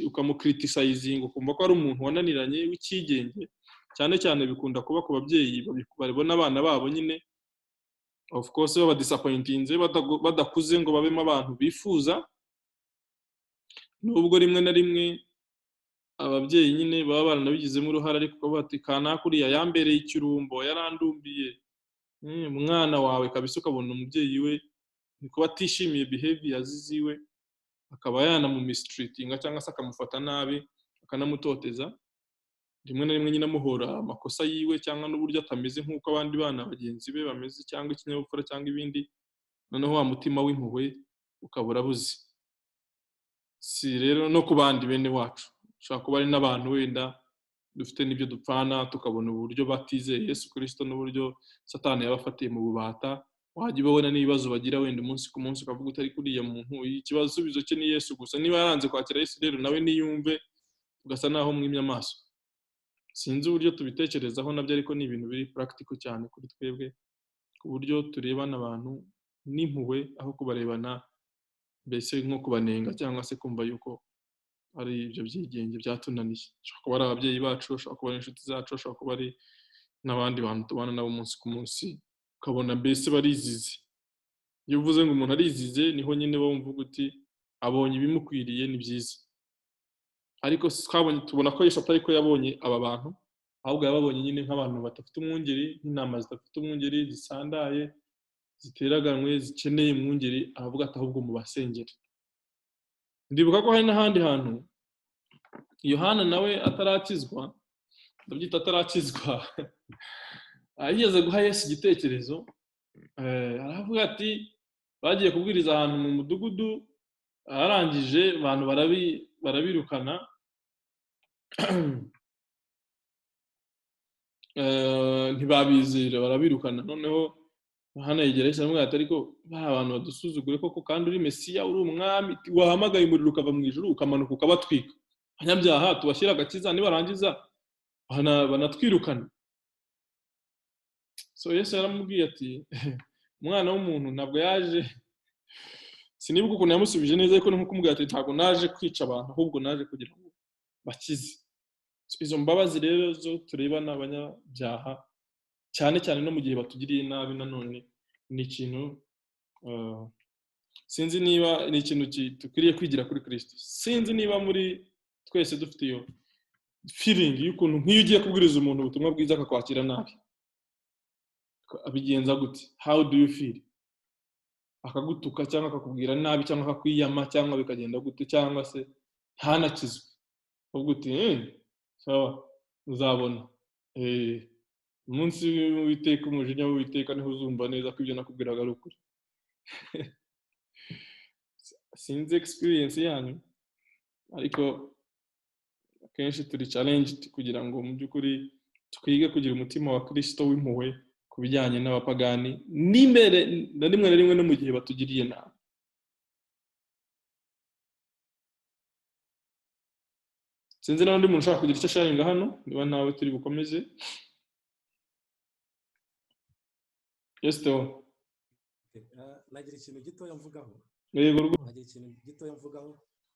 ukamukriticizinga, ukumva ko ari umuntu wananiranye w'ikigenge. Cyane cyane bikunda kuba ku babyeyi babona abana babo nyine of course baba disappointinze, badakuze ngo babemo abantu bifuza. Nubwo rimwe na rimwe ababyeyi nyine baba baranabigizemo uruhare, ariko bati kana kuriya yambereye ikirumbo, yarandumbiye. Umwana wawe kabisa ukabona umubyeyi we niko batishimiye behavior ziwe, akaba yanamumistreatinga cyangwa se akamufata nabi, akanamutoteza. Rimwe na rimwe nyine amuhora amakosa yiwe cyangwa n'uburyo atameze nk'uko abandi bana bagenzi be bameze, cyangwa ikinyabupfura cyangwa ibindi. Noneho wa mutima w'impuhwe ukabura buzi. Si rero no ku bandi bene wacu, ushobora kuba ari n'abantu wenda dufite n'ibyo dupfana, tukabona uburyo batizeye Yesu Kristo n'uburyo Satani yabafatiye mu bubata. Wajya ubona n'ibibazo bagira wenda umunsi ku munsi, ukavuga utari kuriya muntu ikibazo subizo cye ni Yesu gusa. Niba yaranze kwakira Yesu rero nawe niyumve, ugasa naho mwimye amaso. Sinzi uburyo tubitekerezaho nabyo, ariko ni ibintu biri practical cyane kuri twebwe, ku buryo turebana abantu n'impuhwe aho kubarebana mbese nko kubanenga cyangwa se kumva yuko ari ibyo byigenge byatunaniye. Ushobora kuba ari ababyeyi bacu, ushobora kuba ari inshuti zacu, ushobora kuba ari n'abandi bantu tubana nabo umunsi ku munsi, ukabona mbese barizize. Iyo uvuze ngo umuntu arizize, niho nyine wumva uti abonye ibimukwiriye, ni byiza. Ariko tubona ko Yesu atari ko yabonye aba bantu, ahubwo yababonye nyine nk'abantu badafite umwungeri, nk'intama zidafite umwungeri, zisandaye, ziteraganwe, zikeneye umwungeri. Avuga ati ahubwo mubasengere. Ndibuka ko hari n'ahandi hantu Yohana nawe atarakizwa, ndabyita atarakizwa, yigeze guha Yesu igitekerezo. Aravuga ati bagiye kubwiriza ahantu mu mudugudu, arangije abantu barabirukana, ntibabizera, barabirukana. Noneho hano yegereye cyane mwata ariko abantu badusuzugure koko kandi uri Mesiya uri umwami wahamagaye umuriro ukava mu ijuru ukamanuka ukabatwika abanyabyaha tubashyira agakiza nibarangiza banatwirukana. So Yesu yaramubwiye ati umwana w'umuntu ntabwo yaje, sinibuka ukuntu yamusubije neza ariko nko kumubwira ati ntabwo naje kwica abantu ahubwo naje kugira ngo bakize. Izo mbabazi rero zo tureba n'abanyabyaha cyane cyane no mu gihe batugiriye nabi nanone ni ikintu sinzi niba ni ikintu dukwiriye kwigira kuri Kristo. Sinzi niba muri twese dufite iyo feeling y'ukuntu nk'iyo ugiye kubwiriza umuntu ubutumwa bwiza akakwakira nabi abigenza gute, how do you feel? Akagutuka cyangwa akakubwira nabi cyangwa akakwiyama cyangwa bikagenda gute cyangwa se ntanakizwe ubwo uti sawa uzabona umunsi w'Uwiteka umujinya w'Uwiteka niho uzumva neza ko ibyo nakubwiraga ari ukuri. Sinzi experience yanyu ariko akenshi turi challenged kugira ngo mu by'ukuri twige kugira umutima wa Kristo w'impuhwe ku bijyanye n'abapagani n'imbere na rimwe no mu gihe batugiriye nabi. Sinzi n'undi muntu ushaka kugira icyo asharinga hano niba nawe turi bukomeze. Yes to nagira ikintu gitoya mvugaho. Yego rwo nagira ikintu gitoya mvugaho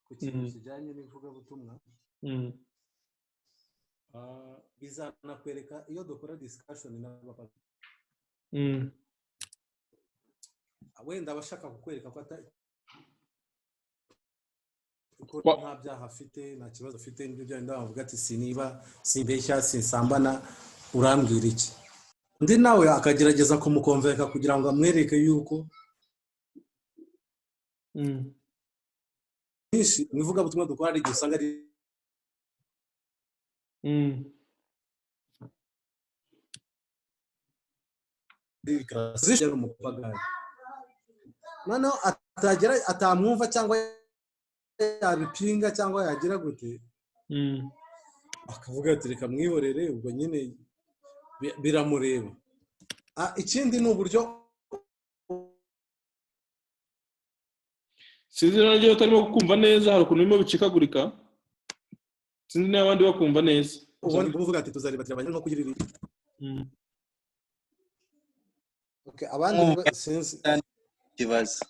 ku kintu kijyanye n'ivugabutumwa. Bizanakwereka iyo dukora discussion n'abapagani. Wenda abashaka kukwereka ko nta byaha afite nta kibazo afite n'ibyo byenda bavuga ati simbeshya sinsambana urambwira iki, undi nawe akagerageza kumukonvereka kugira ngo amwereke yuko nyinshi mu ivugabutumwa dukora ari usanga ari zishye umupagani noneho atamwumva cyangwa yabipinga cyangwa yagira gute akavuga ati reka mwihorere ubwo nyine biramureba. Ikindi ni uburyo sinzi n'agiye utarimo kumva neza hari ukuntu birimo bicikagurika sinzi n'abandi bakumva neza ubona kuvuga ati tuzaribatira abanye nko kugirira abandi sinzi kibazo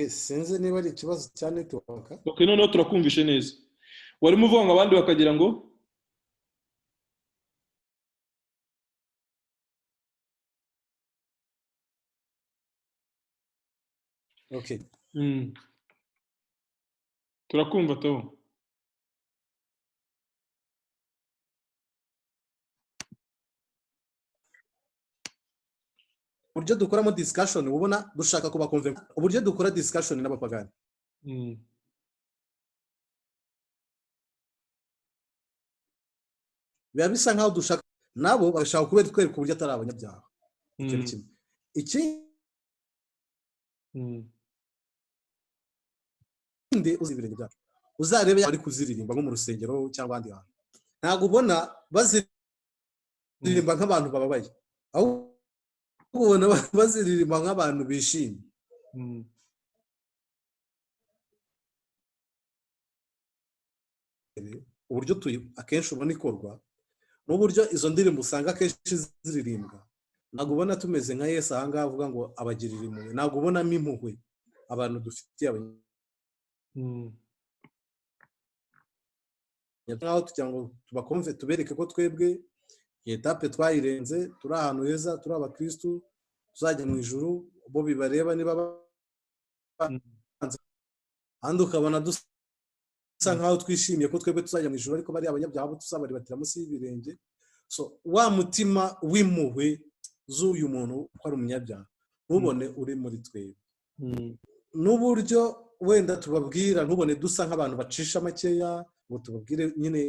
sinzi niba ari ikibazo cya network. Noneho turakumvishe neza warimo uvuga ngo abandi bakagira ngo turakumva Tom. Uburyo dukoramo discussion ubona dushaka kuba convince uburyo dukora discussion n'abapagani biba bisa nkaho dushaka nabo bashaka kwereka uburyo atari abanyabyaha. Ikindi uzibirenge byacu uzarebe ari kuziririmba nko mu rusengero cyangwa ahandi hantu ntabwo ubona baziririmba nk'abantu bababaye ahubwo ubona baziririmba nk'abantu bishimye. Uburyo akenshi ubona ikorwa n'uburyo izo ndirimbo usanga akenshi ziririmbwa ntabwo ubona tumeze nka Yesu aha ngaha avuga ngo abagirira impuhwe, ntabwo ubonamo impuhwe abantu dufitiye nkaho tugira ngo tubakomve tubereke ko twebwe iyi etape twayirenze turi ahantu heza turi abakristu tuzajya mu ijuru bo bibareba niba kandi ukabona dusa nkaho twishimiye ko twebwe tuzajya mu ijuru ariko bari abanyabyaha bo tuzabaribatira munsi y'ibirenge. So wa mutima w'impuhwe z'uyu muntu ko ari umunyabyaha ntubone uri muri twebwe n'uburyo wenda tubabwira ntubone dusa nk'abantu bacisha makeya ngo tubabwire nyine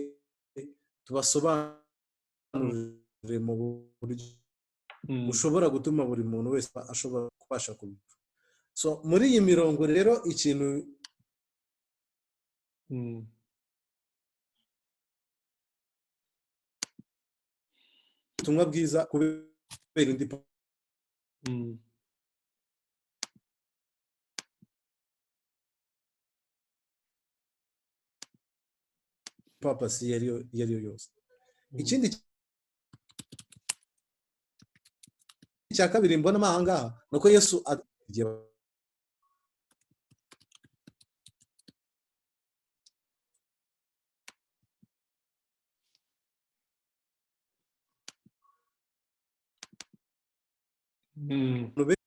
tubasobanurire mu buryo bushobora gutuma buri muntu wese ashobora kubasha kubipfa. So muri iyi mirongo rero ikintu ubutumwa bwiza indi papasi iyo ari yo yose. Ikindi cya kabiri mbona ahangaha ni uko Yesu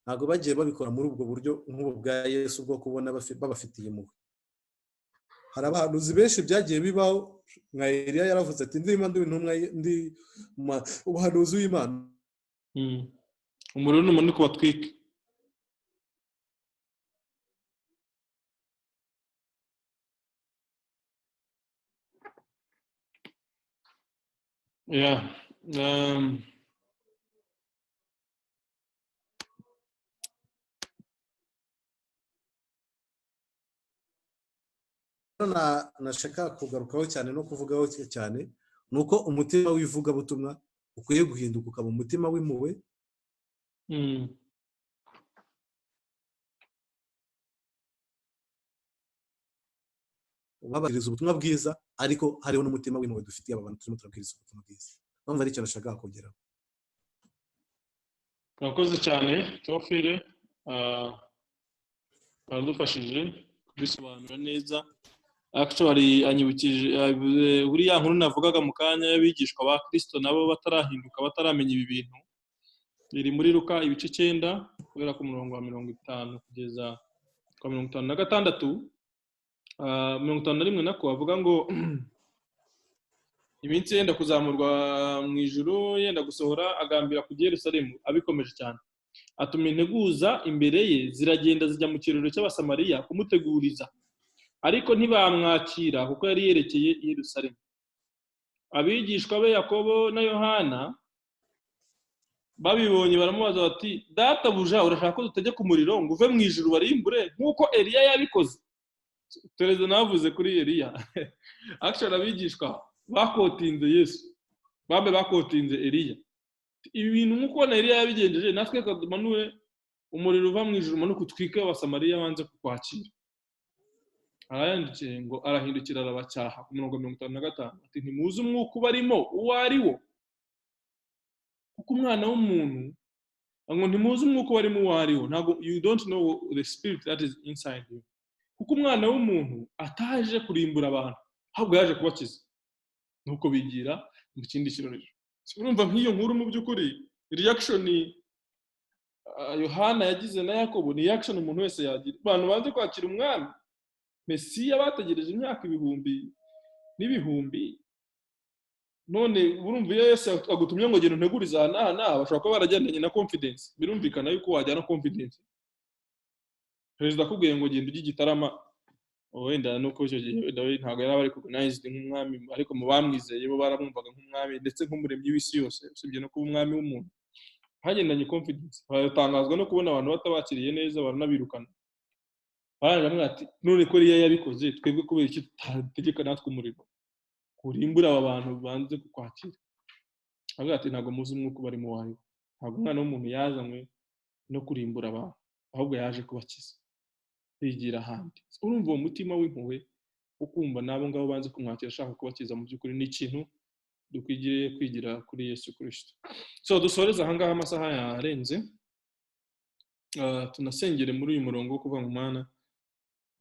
ntabwo bagiye babikora muri ubwo buryo nk'ubu bwa Yesu bwo kubona babafitiye impuhwe. Hari abahanuzi benshi byagiye bibaho, nka Eliya yaravuze ati ndimo ndi intumwa ndi umuhanuzi w'Imana. Umuriro n'umuntu kubatwika. Yeah. nashaka kugarukaho cyane no kuvugaho cyane ni uko umutima w'ivugabutumwa ukwiye guhinduka ukaba umutima w'impuhwe. Bababwiriza ubutumwa bwiza ariko hariho n'umutima w'impuhwe dufitiye aba bantu turimo turabwiriza ubutumwa bwiza. Bumva ari icyo nashaka kongeraho. Murakoze cyane Tofile, baradufashije kubisobanura neza. Actually anyibukije buriya nkuru navugaga mu kanya y'abigishwa ba Kristo nabo batarahinduka bataramenya ibi bintu. Iri muri Luka ibice 9 kubera ku murongo wa 50 kugeza kwa 56. 51 nako avuga ngo iminsi yenda kuzamurwa mu ijuru yenda gusohora agambira ku Yerusalemu abikomeje cyane. Atuma integuza imbere ye ziragenda zijya mu kiraro cy'Abasamariya kumuteguriza, ariko ntibamwakira kuko yari yerekeye i Yerusalemu. Abigishwa be Yakobo na Yohana babibonye baramubaza bati databuja urashaka ko dutegeka umuriro ngo uve mu ijuru barimbure nk'uko Eliya yabikoze? Tereza navuze kuri Eliya. Actually abigishwa bakotinze Yesu, bakotinze Eliya. Ibi bintu nk'uko na Eliya yabigenjeje natwe kadumanure umuriro uva mu ijuru manuko utwike Abasamariya banze kukwakira. Arayandikiye ngo arahindukira arabacyaha ku murongo 55 ati ntimuzi umwuka ubarimo uwo ari wo, kuko umwana w'umuntu ngo ntimuzi umwuka ubarimo uwo ari wo, ntabwo you don't know the spirit that is inside you, kuko umwana w'umuntu ataje kurimbura abantu ahubwo yaje kubakiza. Nuko bigira mu kindi kirorero. Urumva nk'iyo nkuru mu by'ukuri reaction Yohana yagize na Yakobo ni reaction umuntu wese yagira. Abantu banze kwakira umwami Mesiya bategereje imyaka ibihumbi n'ibihumbi, none urumva iyo Yesu agutumye ngo genda nteguriza aha bashobora kuba baragendanye na confidence. Birumvikana yuko wajyana confidence. Perezida akubwiye ngo genda ujye Gitarama, wenda nuko icyo gihe Dawe ntabwo yari ari recognized nk'umwami, ariko mu bamwizeye bo baramwumvaga nk'umwami ndetse nk'umuremyi w'isi yose, usibye no kuba umwami w'umuntu. Hagendanye confidence. Batangazwa no kubona abantu batabakiriye neza baranabirukana. Baramubwira ati none ko Eliya yabikoze twebwe kubera iki tutategeka natwe umuriro kurimbura aba bantu banze kukwakira? Avuga ati ntabwo muzi umwuka barimo wayo, ntabwo umwana w'umuntu yazanywe no kurimbura abantu ahubwo yaje kubakiza bigira ahandi. Urumva uwo mutima w'impuhwe ukumva nabo ngabo banze kumwakira ashaka kubakiza mu by'ukuri ni ikintu dukwiye kwigira kuri Yesu Kristo. So dusoreza ahangaha amasaha yarenze, tunasengere muri uyu murongo wo kuvuga ngo Mana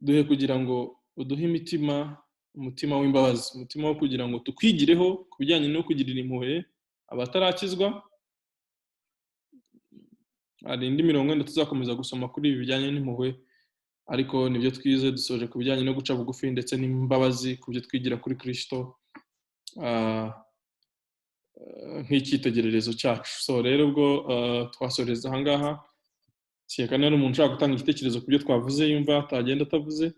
duhe kugira ngo uduhe umutima w'imbabazi, umutima wo kugira ngo tukwigireho ku bijyanye no kugirira impuhwe abatarakizwa. Hari indi mirongo wenda tuzakomeza gusoma kuri ibi bijyanye n'impuhwe, ariko nibyo twize dusoje ku bijyanye no guca bugufi ndetse n'imbabazi ku byo twigira kuri Kristo nk'icyitegererezo cyacu. So rero ubwo twasoreza ahangaha, cyekana n'umuntu ushaka gutanga igitekerezo ku byo twavuze yumva atagenda atavuze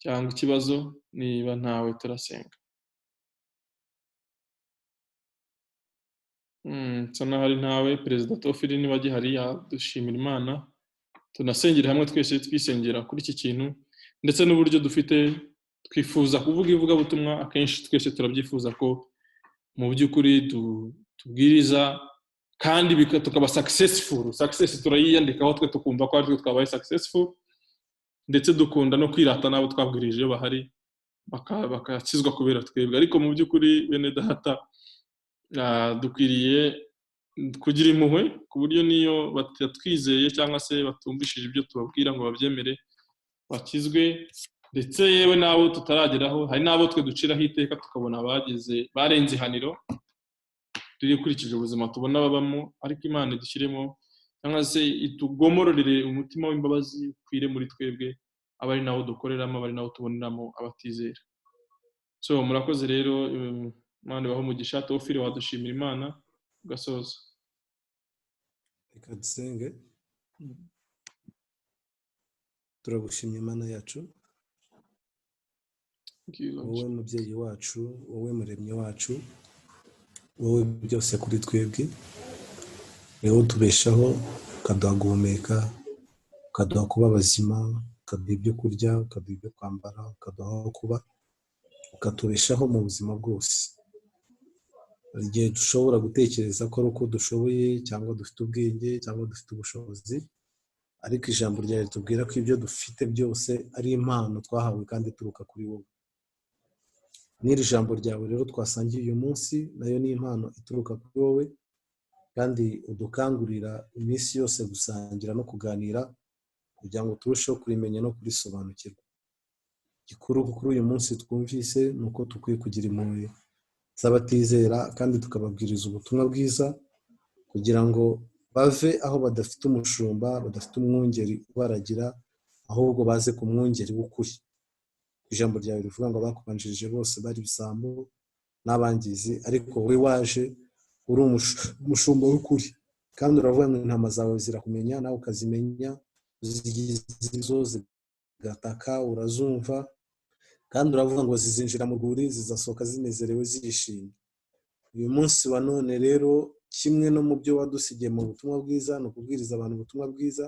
cyangwa ikibazo, niba ntawe turasenga. Sana hari ntawe. Perezida Tofili niba gihari yadushimira Imana, tunasengera hamwe twese twisengera kuri iki kintu ndetse n'uburyo dufite twifuza kuvuga ivugabutumwa. Akenshi twese turabyifuza ko mu by'ukuri tubwiriza kandi tukaba successful. Success turayiyandikaho twe tukumva ko ari twabaye successful, ndetse dukunda no kwirata nabo twabwirije iyo bahari bakakizwa kubera twebwe. Ariko mu by'ukuri bene data dukwiriye kugira impuhwe ku buryo niyo batatwizeye cyangwa se batumbishije ibyo tubabwira ngo babyemere bakizwe, ndetse yewe nabo tutarageraho hari nabo twe duciraho iteka tukabona barenze ihaniro dukurikije ubuzima tubona babamo, ariko Imana idushyiremo cyangwa se itugomororere umutima w'imbabazi ukwire muri twebwe, aba ari nawo dukoreramo, aba ari nawo tuboneramo abatizera. So murakoze rero, Imana ibahe umugisha. Teofile wadushimira Imana ugasoza. Reka dusenge. Turagushimye Imana yacu, wowe mubyeyi wacu, wowe muremyi wacu, wowe byose kuri twebwe, niwo utubeshaho, ukaduha guhumeka, ukaduha kuba bazima, ukaduha ibyo kurya, ukaduha ibyo kwambara, ukaduha aho kuba, ukatubeshaho mu buzima bwose. Hari igihe dushobora gutekereza ko ari uko dushoboye cyangwa dufite ubwenge cyangwa dufite ubushobozi, ariko ijambo ryawe ritubwira ko ibyo dufite byose ari impano twahawe kandi ituruka kuri wowe. N'iri jambo ryawe rero twasangiye uyu munsi nayo ni impano ituruka kuri wowe, kandi udukangurira iminsi yose gusangira no kuganira kugira ngo turusheho kurimenya no kurisobanukirwa. Gikuru kuri uyu munsi twumvise ni uko dukwiye kugira impuhwe z'abatizera kandi tukababwiriza ubutumwa bwiza kugira ngo bave aho badafite umushumba, badafite umwungeri ubaragira, ahubwo baze ku mwungeri w'ukuri. Ijambo ryawe rivuga ngo abakubanjirije bose bari ibisambo n'abangizi, ariko wowe waje uri umushumba w'ukuri, kandi uravuga ngo intama zawe zirakumenya nawe ukazimenya, zizo zigataka urazumva, kandi uravuga ngo zizinjira mu rwuri zizasohoka zinezerewe zishimye. Uyu munsi wa none rero, kimwe no mu byo wadusigiye mu butumwa bwiza ni ukubwiriza abantu ubutumwa bwiza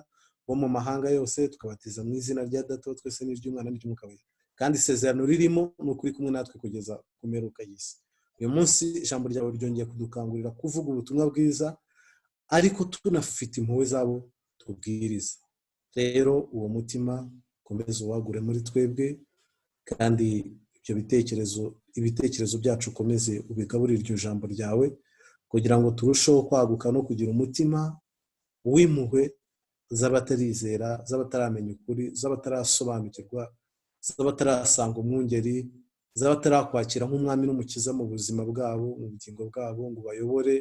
bo mu mahanga yose, tukabatiza mu izina rya Data wa twese n'iry'Umwana n'iry'Umwuka wera, kandi isezerano ririmo ni ukuri kumwe natwe kugeza ku mperuka y'isi. Uyu munsi ijambo ryawe ryongeye kudukangurira kuvuga ubutumwa bwiza, ariko tunafite impuhwe zabo tubwiriza. Rero uwo mutima ukomeze uwagure muri twebwe, kandi ibitekerezo byacu ukomeze ubigaburire iryo jambo ryawe, kugira ngo turusheho kwaguka no kugira umutima w'impuhwe z'abatarizera, z'abataramenya ukuri, z'abatarasobanukirwa, z'abatarasanga umwungeri, z'abatarakwakira nk'umwami n'umukiza mu buzima bwabo, mu bugingo bwabo, ngo ubayobore,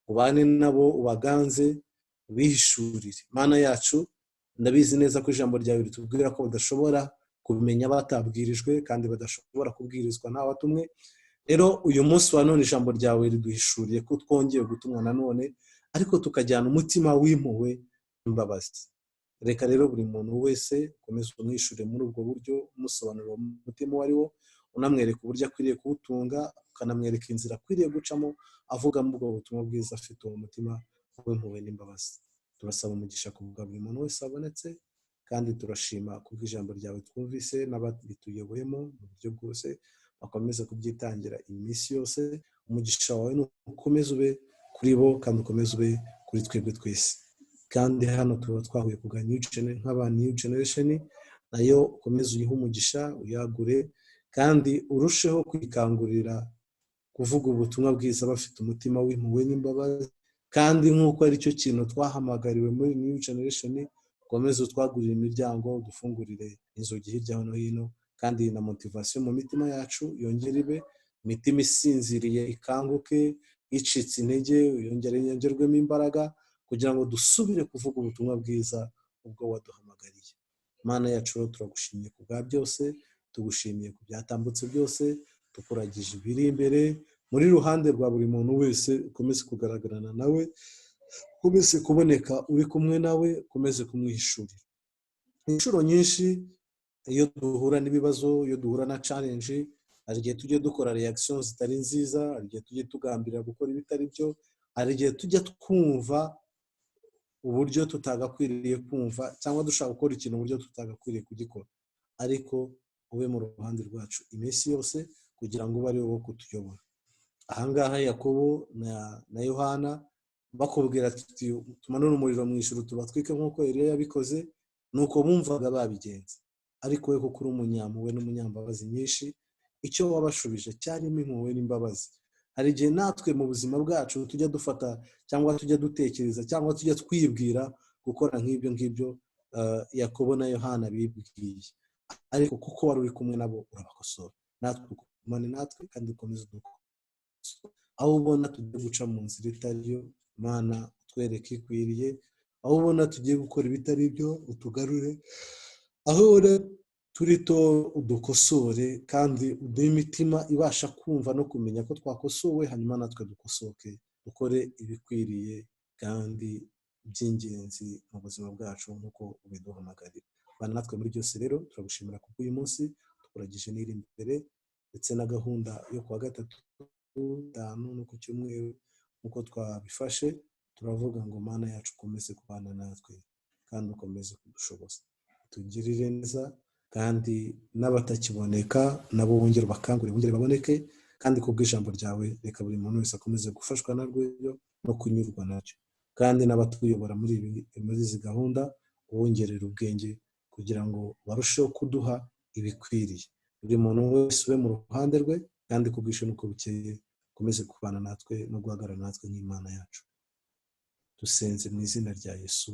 ubane nabo, ubaganze, ubihishurire. Mana yacu, ndabizi neza ko ijambo ryawe ritubwira ko badashobora kubimenya batabwirijwe, kandi badashobora kubwirizwa nta watumwe. Rero uyu munsi wa none ijambo ryawe riduhishuriye ko twongeye gutumwa nanone, ariko tukajyana umutima w'impuhwe n'imbabazi. Reka rero buri muntu wese ukomeze umwishure muri ubwo buryo, umusobanurira umutima uwo ari wo, unamwereka uburyo akwiriye kuwutunga, ukanamwereka inzira akwiriye gucamo avugamo ubwo butumwa bwiza, afite uwo mutima w'impuhwe n'imbabazi. Turasaba umugisha ku bwa buri muntu wese abonetse, kandi turashima kubw'ijambo ryawe twumvise, n'ababituyoboyemo mu buryo bwose bakomeze kubyitangira iminsi yose. Umugisha wawe ukomeze ube kuri bo, kandi ukomeze ube kuri twebwe twese. Kandi hano tuba twahuye kuga nk'aba new generation, nayo ukomeze uyihe umugisha, uyagure, kandi urusheho kwikangurira kuvuga ubutumwa bwiza bafite umutima w'impuhwe n'imbabazi, kandi nk'uko ari cyo kintu twahamagariwe muri new generation, ukomeze utwagurire imiryango, udufungurire inzugi hirya no hino, kandi na motivation mu mitima yacu yongere ibe, imitima isinziriye ikanguke, icitse intege yongerwemo imbaraga, kugira ngo dusubire kuvuga ubutumwa bwiza ubwo waduhamagariye. Mana yacu, turagushimiye ku bwa byose, tugushimiye ku byatambutse byose, tukuragije ibiri imbere muri ruhande rwa buri muntu wese. Ukomeze kugaragarana nawe, ukomeze kuboneka uri kumwe nawe, ukomeze kumwihishurira. Inshuro nyinshi iyo duhura n'ibibazo, iyo duhura na challenge, hari igihe tujye dukora reaction zitari nziza, hari igihe tujye tugambirira gukora ibitari byo, hari igihe tujya twumva uburyo tutagakwiriye kumva, cyangwa dushaka gukora ikintu uburyo tutagakwiriye kugikora, ariko ube mu ruhande rwacu iminsi yose, kugira ngo ube ari wowe kutuyobora. Ahangaha Yakobo na Yohana bakubwira ati tumanure umuriro mu ijuru tubatwike nk'uko Eliya yabikoze, nuko bumvaga babigenza. Ariko we kuko uri umunyampuhwe n'umunyambabazi nyinshi, icyo wabashubije cyarimo impuhwe n'imbabazi. Hari igihe natwe mu buzima bwacu tujya dufata cyangwa tujya dutekereza cyangwa tujya twibwira gukora nk'ibyo ngibyo Yakobo na Yohana bibwiye, ariko kuko wari uri kumwe nabo urabakosora. Natwe ukomane natwe kandi ukomeze udukosora. Aho ubona tugiye guca mu nzira itari yo, Mana utwereke ikwiriye. Aho ubona tugiye gukora ibitari byo utugarure, aho ubona turi to udukosore, kandi uduhe imitima ibasha kumva no kumenya ko twakosowe, hanyuma natwe dukosoke dukore ibikwiriye kandi by'ingenzi mu buzima bwacu nk'uko ubiduhamagarira. Bana natwe muri byose rero turagushimira kuko uyu munsi tukuragije n'iri imbere, ndetse na gahunda yo kuwa gatatu, 5 no ku cyumweru nk'uko twabifashe. Turavuga ngo Mana yacu ukomeze kubana natwe kandi ukomeze kudushoboza, tugirire neza, kandi n'abatakiboneka nabo wongere bakangure, bongere baboneke, kandi kubw'ijambo ryawe reka buri muntu wese akomeze gufashwa narwo no kunyurwa nacyo, kandi n'abatuyobora muri izi gahunda wongerera ubwenge kugira ngo barusheho kuduha ibikwiriye. Buri muntu wese ube mu ruhande rwe, kandi kubwishe nuko bukeye ukomeze kubana natwe no guhagarara natwe nk'Imana yacu. Dusenze mu izina rya Yesu,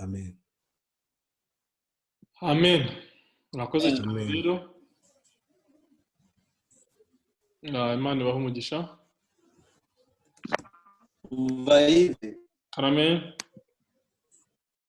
amen. Amen. Murakoze cyane rero. Imana ibahe umugisha. Bye. Amen.